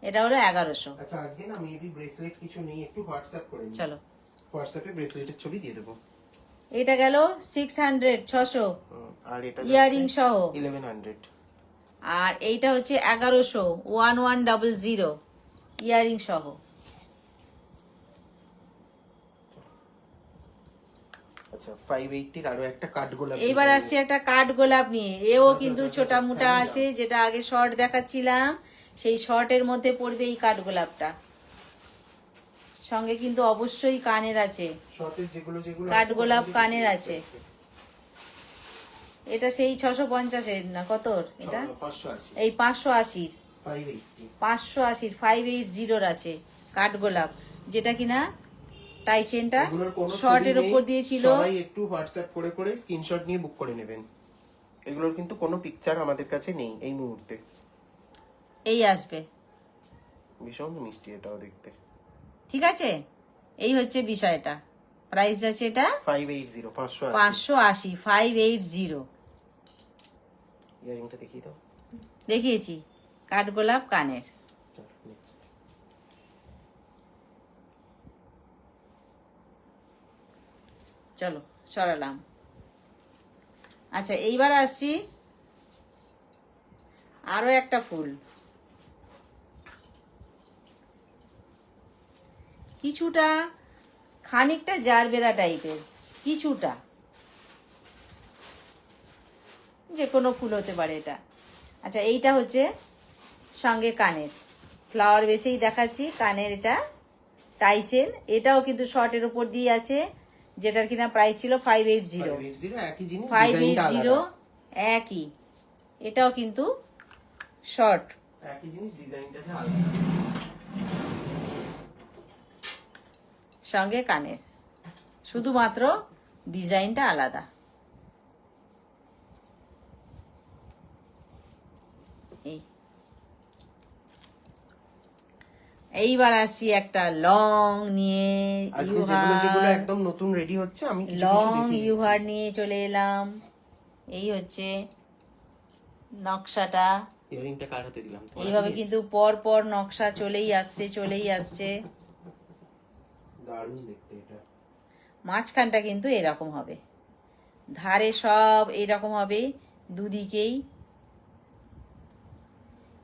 এটা হলো 1100। আচ্ছা, আজকে না মেবি ব্রেসলেট কিছু নেই, একটু হোয়াটসঅ্যাপ করে নিন। চলো, হোয়াটসঅ্যাপে ব্রেসলেটের ছবি দিয়ে দেবো। এটা গেল 600, 600 আর এটা ইয়ারিং সহ, 1100। আর এইটা হচ্ছে 1100, 1100 ইয়ারিং সহ। আচ্ছা, 580 এর আরো একটা কাঠগোলাপ। এইবার আসছে একটা কাঠ গোলাপ নিয়ে, এও কিন্তু ছোটা মোটা আছে, যেটা আগে শর্ট দেখাচ্ছিলাম সেই শর্টের মধ্যে পড়বে এই কাঠ গোলাপটা। সঙ্গে কিন্তু অবশ্যই কানের আছে, শর্টের যেগুলো কাঠগোলাপ কানের আছে। এটা সেই 650 এর না কত এটা, 580, এই 580, 580, 580, 580 আছে কাঠগোলাপ, যেটা কিনা টাই চেনটা এগুলোর কোনো শর্টের ছবি নেই, উপর দিয়েছিল। সবাই একটু হোয়াটসঅ্যাপ করে করে স্ক্রিনশট নিয়ে বুক করে নেবেন। এগুলোর কিন্তু কোনো পিকচার আমাদের কাছে নেই এই মুহূর্তে। এই আসবে, ভীষণ মিষ্টি এটাও দেখতে। ঠিক আছে, এই হচ্ছে বিষয়টা। প্রাইস আছে এটা 580, 580। 580, 580। ইয়ারিংটা দেখিয়ে দাও। দেখিয়েছি, কাঠগোলাপ কানের। চলো সরালাম। আচ্ছা, এইবার আসছি আরো একটা ফুল, কিছুটা খানিকটা জারবেরা টাইপের, কিছুটা, যে কোনো ফুল হতে পারে এটা। আচ্ছা, এইটা হচ্ছে সঙ্গে কানের, ফ্লাওয়ার বেসেই দেখাচ্ছি কানের, এটা টাই চেন, এটাও কিন্তু শর্টের উপর দিয়ে আছে, যেটার কিনা প্রাইস ছিল 580, 580 একই জিনিস, 580 একই, এটাও কিন্তু শর্ট, একই জিনিস, ডিজাইনটা যে আলাদা। সঙ্গে কানের, শুধুমাত্র ডিজাইনটা আলাদা। এইবার আসছি একটা লং নিয়ে, আজকে যেগুলো একদম নতুন রেডি হচ্ছে, আমি কিছু কিছু লং দেখিয়ে ইউহার নিয়ে চলে এলাম। এই হচ্ছে নকশাটা, ইয়ারিংটা কার হাতে দিলাম? এইভাবে কিন্তু পর পর নকশা চলেই আসছে। দারুণ দেখতে এটা। মাঝখানটা কিন্তু এরকম হবে, ধারে সব এরকম হবে, দুদিকেই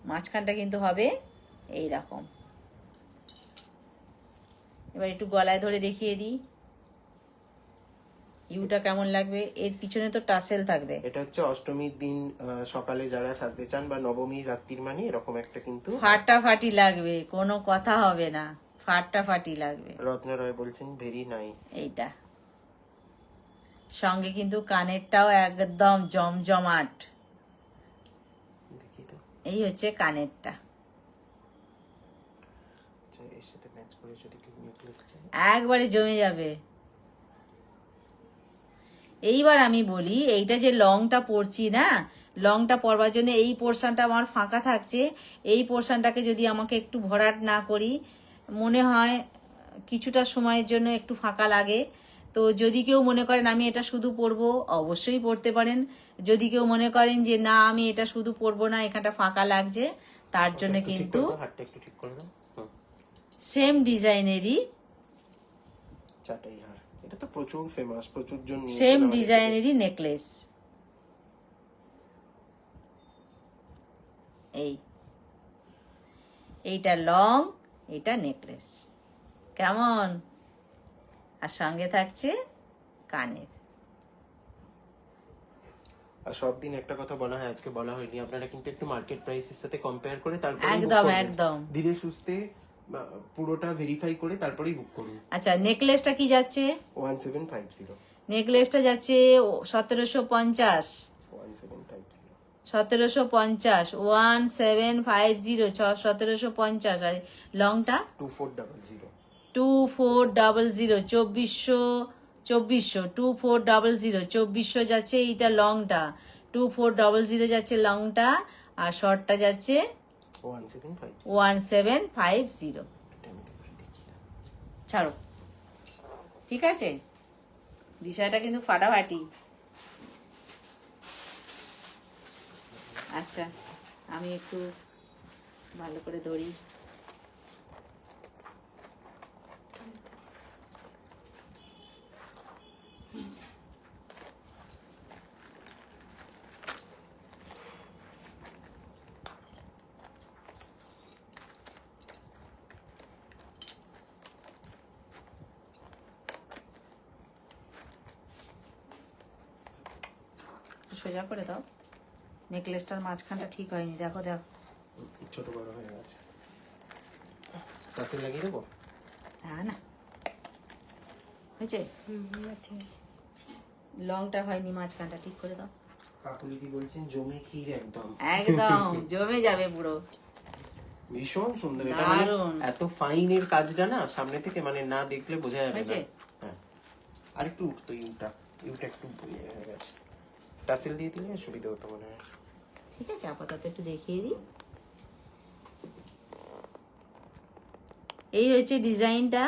মাঝখানটা কিন্তু হবে এইরকম। এবার একটু গলায় ধরে দেখিয়ে দিই ইউটা কেমন লাগবে। এর পিছনে তো টাসেল থাকবে। এটা হচ্ছে অষ্টমীর দিন সকালে যারা সাজতে চান, বা নবমীর রাত্রির মানে এরকম একটা কিন্তু ফাটাফাটি লাগবে, কোনো কথা হবে না, ফাটাফাটি লাগবে। রত্ন রয় বলছেন ভেরি নাইস। এইটা সঙ্গে কিন্তু কানেরটাও একদম জমজমাট। দেখি তো, এই হচ্ছে কানেরটা, এর সাথে ম্যাচ করে যদি কেউ নেকলেস চাই, একবারে জমে যাবে। এইবার আমি বলি, এইটা যে লংটা পরছি না, লংটা পরবার জন্য এই পোর্শনটা আমার ফাঁকা থাকছে, এই পোর্শনটাকে যদি আমাকে একটু ভরাট না করি, মনে হয় কিছুটা সময়ের জন্য একটু ফাঁকা লাগে, তো যদি কেউ মনে করেন আমি এটা শুধু পরবো, অবশ্যই পরতে পারেন। যদি কেউ মনে করেন যে না আমি এটা শুধু পরবো না, এখানটা ফাঁকা লাগছে, তার জন্য একটু ঠিক কিন্তু করে দাও, হাতটা একটু ঠিক করে দাও। সেম ডিজাইনেরই চাটাই হার, এটা তো প্রচুর ফেমাস, প্রচুর জন নিয়েছে সেম আমাদের থেকে। ডিজাইনেরই নেকলেস। এইটা লং, এইটা নেকলেস, কেমন? আর সঙ্গে থাকছে কানের। আর সব দিন একটা কথা বলা হয়, আজকে বলা হয়নি, আপনারা কিন্তু একটু মার্কেট প্রাইসের সাথে কম্পেয়ার করে তারপরে একদম একদম ধীরে সুস্থে পুরোটা ভেরিফাই করে তারপরেই বুক করুন। আচ্ছা, নেকলেসটা কি যাচ্ছে? 1750। নেকলেসটা যাচ্ছে 1750। 1750 1750 আর লংটা 2400। 2400 2400 যাচ্ছে এইটা লংটা, 2400 যাচ্ছে লংটা, আর শর্টটা যাচ্ছে 1750। ছাড়ো, ঠিক আছে, বিষয়টা কিন্তু ফাটাফাটি। আচ্ছা, আমি একটু ভালো করে ধরি। সোজা করে দাও, নেকলেসটার মাঝখানটা ঠিক হয়নি, দেখো দেখো, ছোট বড় হয়ে গেছে। টাসেল লাগিয়ে দেবো? না হয়েছে, লংটা হয়নি, মাঝখানটা ঠিক করে দাও। কাকুলিদি বলছেন জমে ক্ষীর একদম। একদম জমে যাবে পুরো, ভীষণ সুন্দর। এটা মানে দারুণ। এত ফাইনের কাজটা না সামনে থেকে মানে না দেখলে বোঝা যাবে না। হয়েছে? হ্যাঁ, আরেকটু উঠতো ইউটা একটু হয়ে গেছে, টাসেল দিয়ে দিলে সুবিধা হতো মনে হয়। ঠিক আছে, আপাতত একটু দেখিয়ে দিই। এই হচ্ছে ডিজাইনটা,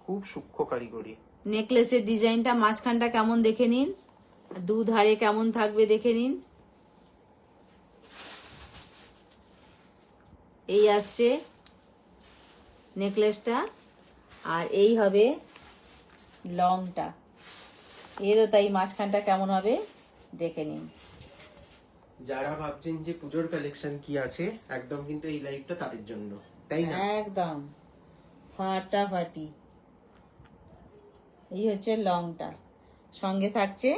খুব সূক্ষ্ম কারিগরি। নেকলেসের ডিজাইনটা, মাঝখানটা কেমন দেখে নিন, দু ধারে কেমন থাকবে দেখে নিন। এই আসছে নেকলেসটা, আর এই হবে লংটা, এরও তাই মাঝখানটা কেমন হবে দেখে নিন। যারা ভাবছেন যে পুজোর কালেকশন কি আছে, একদম কিন্তু এই লাইভটা তাদের জন্য, তাই না? একদম ফাটাফাটি। এই হচ্ছে লংটা, সঙ্গে থাকছে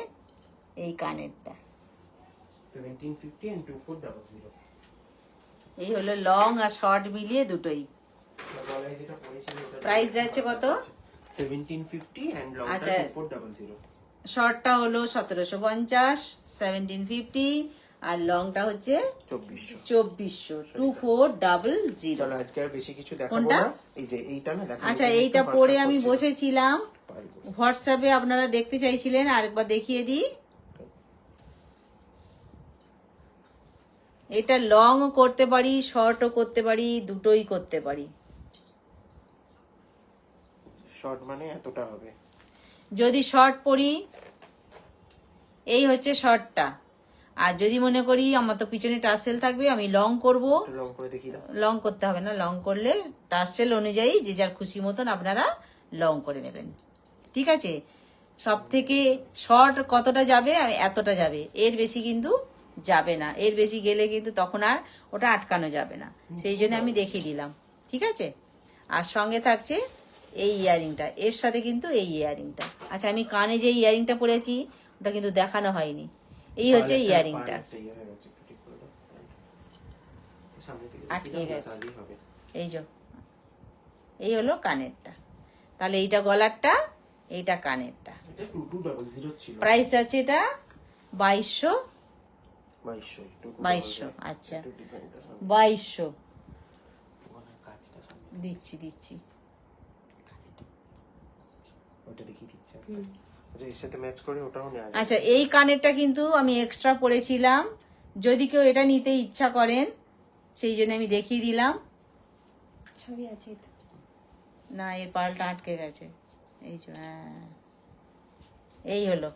এই কানেরটা। 1750 and 2400। এই হলো লং আর শর্ট মিলিয়ে দুটোই। গলায় যেটা পড়েছিল ওটা প্রাইস যাচ্ছে কত? 1750 and লংটা আচ্ছা। 2400। শর্টটা হলো 1750, 1750, আর লংটা হচ্ছে 2400, 2400। চলো আজকে আর বেশি কিছু দেখাবো কোনটা? না, এই যে এইটা না দেখাবো। আচ্ছা, এইটা পরে আমি বসেছিলাম, হোয়াটসঅ্যাপে আপনারা দেখতে চাইছিলেন, আরেকবার দেখিয়ে দিই। এটা লংও করতে পারি, শর্টও করতে পারি, দুটোই করতে পারি। শর্ট মানে এতটা হবে। যদি শর্ট পরি, এই হচ্ছে শর্টটা, আর যদি মনে করি আমার তো পিছনে টাসেল থাকবে, আমি লং করব। লং করে দেখি দাও। লং করতে হবে না, লং করলে টাসেল অনুযায়ী যে যার খুশি মতন আপনারা লং করে নেবেন, ঠিক আছে। সব থেকে শর্ট কতটা যাবে, এতটা যাবে, এর বেশি কিন্তু যাবে না, এর বেশি গেলে কিন্তু তখন আর ওটা আটকানো যাবে না, সেই জন্য আমি দেখিয়ে দিলাম, ঠিক আছে। আর সঙ্গে থাকছে এই ইয়ারিংটা, এর সাথে কিন্তু এই ইয়ারিংটা। আচ্ছা, আমি কানে যে ইয়ারিংটা পরেছি ওটা কিন্তু দেখানো হয়নি, এই হচ্ছে ইয়ারিংটা। আটকে গেছে, এই যে এই হলো কানেরটা, তাহলে এইটা গলারটা, এইটা কানেরটা। প্রাইস আছে এটা 2200। 2200, আচ্ছা 2200 দিচ্ছি। আচ্ছা, এই কানেরটা কিন্তু আমি এক্সট্রা পরেছিলাম, যদি কেউ এটা নিতে ইচ্ছা করেন সেই জন্য আমি দেখিয়ে দিলাম। ছবি আছে না, এর পালটা আটকে গেছে, এই যে। হ্যাঁ, এই হলো।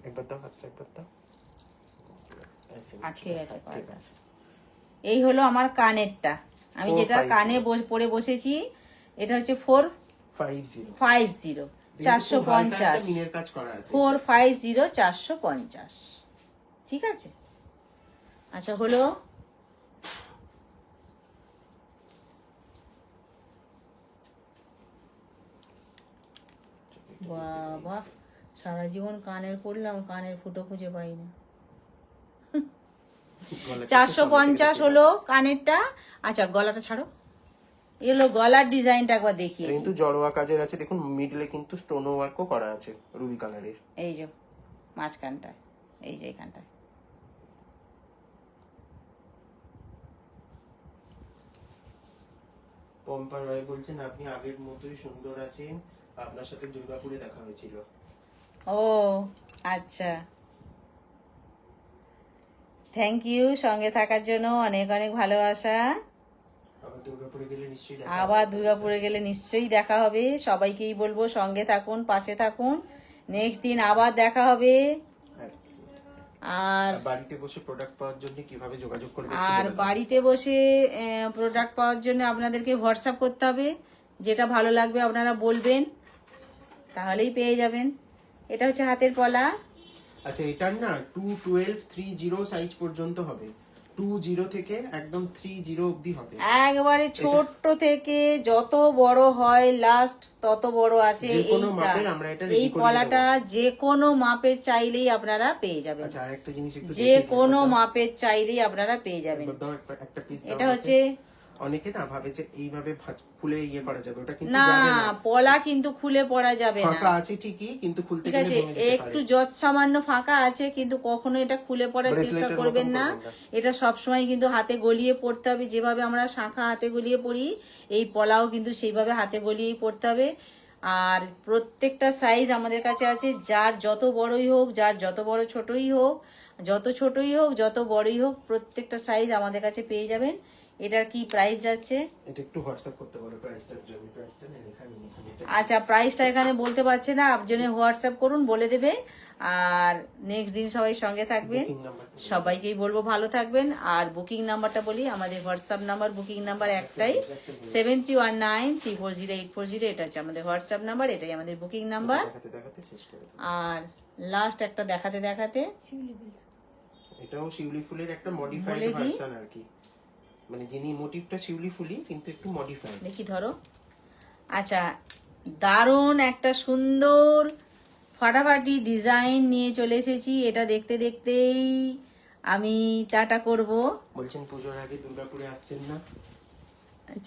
একবার দাও হাতটা, একবার দাও। আটকে গেছে ঠিক পাটা। আছে। এই হলো আমার কানেরটা, আমি 450 যেটা কানে পরে বসেছি, এটা হচ্ছে 450 450 মিনের কাজ করা আছে। 450 450, ঠিক আছে। আচ্ছা হলো। বাবা, সারা জীবন কানের পরলাম, কানের ফুটো খুঁজে পাই না। 450 হলো কানেরটা। আচ্ছা গলাটা ছাড়ো, এলো গলার ডিজাইনটা একবার দেখিয়ে দিই। কিন্তু জড়োয়া কাজের আছে, দেখুন মিডলে কিন্তু স্টোন ওয়ার্কও করা আছে রুবি কালারের। এই যে মাঝখানটায়, এই যে এখানটায়। পম্পা রয় বলছেন আপনি আগের মতোই সুন্দর আছেন, আপনার সাথে দুর্গাপুরে দেখা হয়েছিল। ও আচ্ছা, থ্যাংক ইউ সঙ্গে থাকার জন্য, অনেক অনেক ভালোবাসা। আবার দুর্গাপুরে গেলে নিশ্চয়ই দেখা আবার হবে। দুর্গাপুরে গেলে নিশ্চয়ই দেখা হবে। সবাইকেই বলবো সঙ্গে থাকুন, পাশে থাকুন, নেক্সট দিন আবার দেখা হবে। আর বাড়িতে বসে প্রোডাক্ট পাওয়ার জন্য কিভাবে যোগাযোগ করবে? আর বাড়িতে বসে প্রোডাক্ট পাওয়ার জন্য আপনাদেরকে হোয়াটসঅ্যাপ করতে হবে, যেটা ভালো লাগবে আপনারা বলবেন, তাহলেই পেয়ে যাবেন। এটা হচ্ছে হাতের পলা। আচ্ছা এটার না 212 30 সাইজ পর্যন্ত হবে, 20 থেকে একদম 30 অবধি হবে। একবারে ছোট থেকে যত বড় হয় লাস্ট তত বড় আছে। যে কোনো মাপের আমরা এটা এই রেডি করে পলাটা যে কোনো মাপের চাইলেই আপনারা পেয়ে যাবেন। আচ্ছা আরেকটা জিনিস একটু যে কোনো মাপের চাইলেই আপনারা পেয়ে যাবেন। একটা পিস এটা হচ্ছে, অনেকে না ভাবে যে এইভাবে খুলে ইয়ে করা যাবে, ওটা কিন্তু না যাবে না। পলা কিন্তু খুলে পরা যাবে না। ফাঁকা আছে ঠিকই, কিন্তু খুলতে ঠিক গেলে আছে, ভেঙে যেতে একটু পারে। যত সামান্য ফাঁকা আছে, কিন্তু কখনো এটা খুলে পড়ার চেষ্টা ব্রেসলেটের করবেন মতন না। করবেন না। এটা সবসময় কিন্তু হাতে গলিয়ে পড়তে হবে, যেভাবে আমরা শাঁখা হাতে গলিয়ে পড়ি, এই পলাও কিন্তু সেইভাবে হাতে গলিয়েই পড়তে হবে। আর প্রত্যেকটা সাইজ আমাদের কাছে আছে, যার যত বড়ই হোক, যার যত বড় ছোটই হোক, যত ছোটই হোক যত বড়ই হোক, প্রত্যেকটা সাইজ আমাদের কাছে পেয়ে যাবেন। এটার কি প্রাইস যাচ্ছে? এটা একটু হোয়াটসঅ্যাপ করতে পারো প্রাইসটার জন্য, প্রাইসটা না লেখা নেই এখানে। আচ্ছা প্রাইসটা এখানে বলতে পারছে না, আপনি হোয়াটসঅ্যাপ করুন, বলে দেবে। আর নেক্সট দিন সবাই সঙ্গে থাকবেন, বুকিং নাম্বার সবাইকেই বলবো ভালো থাকবেন। আর বুকিং নাম্বারটা বলি, আমাদের হোয়াটসঅ্যাপ নাম্বার, বুকিং নাম্বার একটাই 7319340840, এটা হচ্ছে আমাদের হোয়াটসঅ্যাপ নাম্বার, এটাই আমাদের বুকিং নাম্বার। দেখাতে দেখাতে শেষ করে দাও। আর লাস্ট একটা দেখাতে দেখাতে, এটাও শিউলি ফুলের একটা মডিফাইড বলে দিই। ভার্সন আর কি, মানে যিনি মোটিভটা শিউলি ফুলই কিন্তু একটু মডিফাইড। দেখি ধরো। আচ্ছা দারুণ একটা সুন্দর ফাটাফাটি ডিজাইন নিয়ে চলে এসেছি। এটা দেখতে দেখতেই আমি টাটা করব। বলছেন পুজোর আগে দুর্গাপুরে আসছেন না?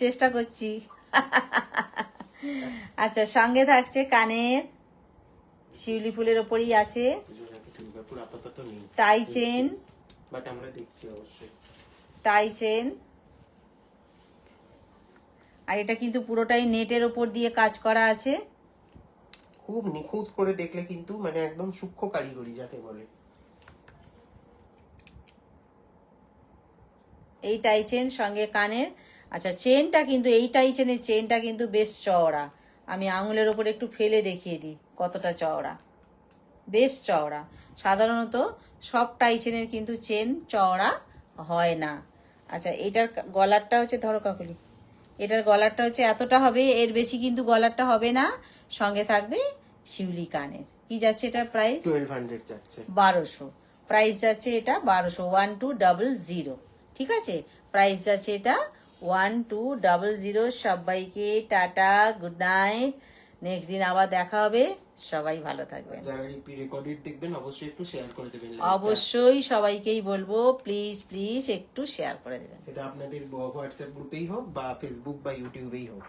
চেষ্টা করছি। আচ্ছা সঙ্গে থাকছে কানের, শিউলি ফুলের ওপরই আছে পুজোর আগে দুর্গাপুর আপাতত নেই, টাই চেন, বাট আমরা দেখছি অবশ্যই। টাই চেন। আর এটা কিন্তু পুরোটাই নেটের ওপর দিয়ে কাজ করা আছে। খুব নিখুঁত করে দেখলে কিন্তু মানে একদম সূক্ষ্ম কারিগরি যাকে বলে। এই টাই চেন সঙ্গে কানের। আচ্ছা চেনটা কিন্তু, এই টাই চেনের চেনটা কিন্তু বেশ চওড়া। আমি আঙুলের ওপর একটু ফেলে দেখিয়ে দিই কতটা চওড়া, বেশ চওড়া। সাধারণত সব টাই চেনের কিন্তু চেন চওড়া হয় না। আচ্ছা এটার গলারটা হচ্ছে, ধরো কাকুলি, এটার গলারটা হচ্ছে এতটা হবে, এর বেশি কিন্তু গলারটা হবে না। সঙ্গে থাকবে শিউলি কানের। কি যাচ্ছে এটার প্রাইস? 1200 যাচ্ছে। 1200 প্রাইস যাচ্ছে এটা, 1200, 1200। ঠিক আছে, প্রাইস যাচ্ছে এটা 1200। সবাইকে টাটা, গুড নাইট, নেক্সট দিন আবার দেখা হবে, সবাই ভালো থাকবেন। যারা রেকর্ডেড দেখবেন অবশ্যই একটু শেয়ার করে দেবেন। অবশ্যই সবাইকেই বলবো প্লিজ প্লিজ একটু শেয়ার করে দেবেন। সেটা আপনাদের হোয়াটসঅ্যাপ গ্রুপেই হোক বা ফেসবুক বা ইউটিউবেই হোক।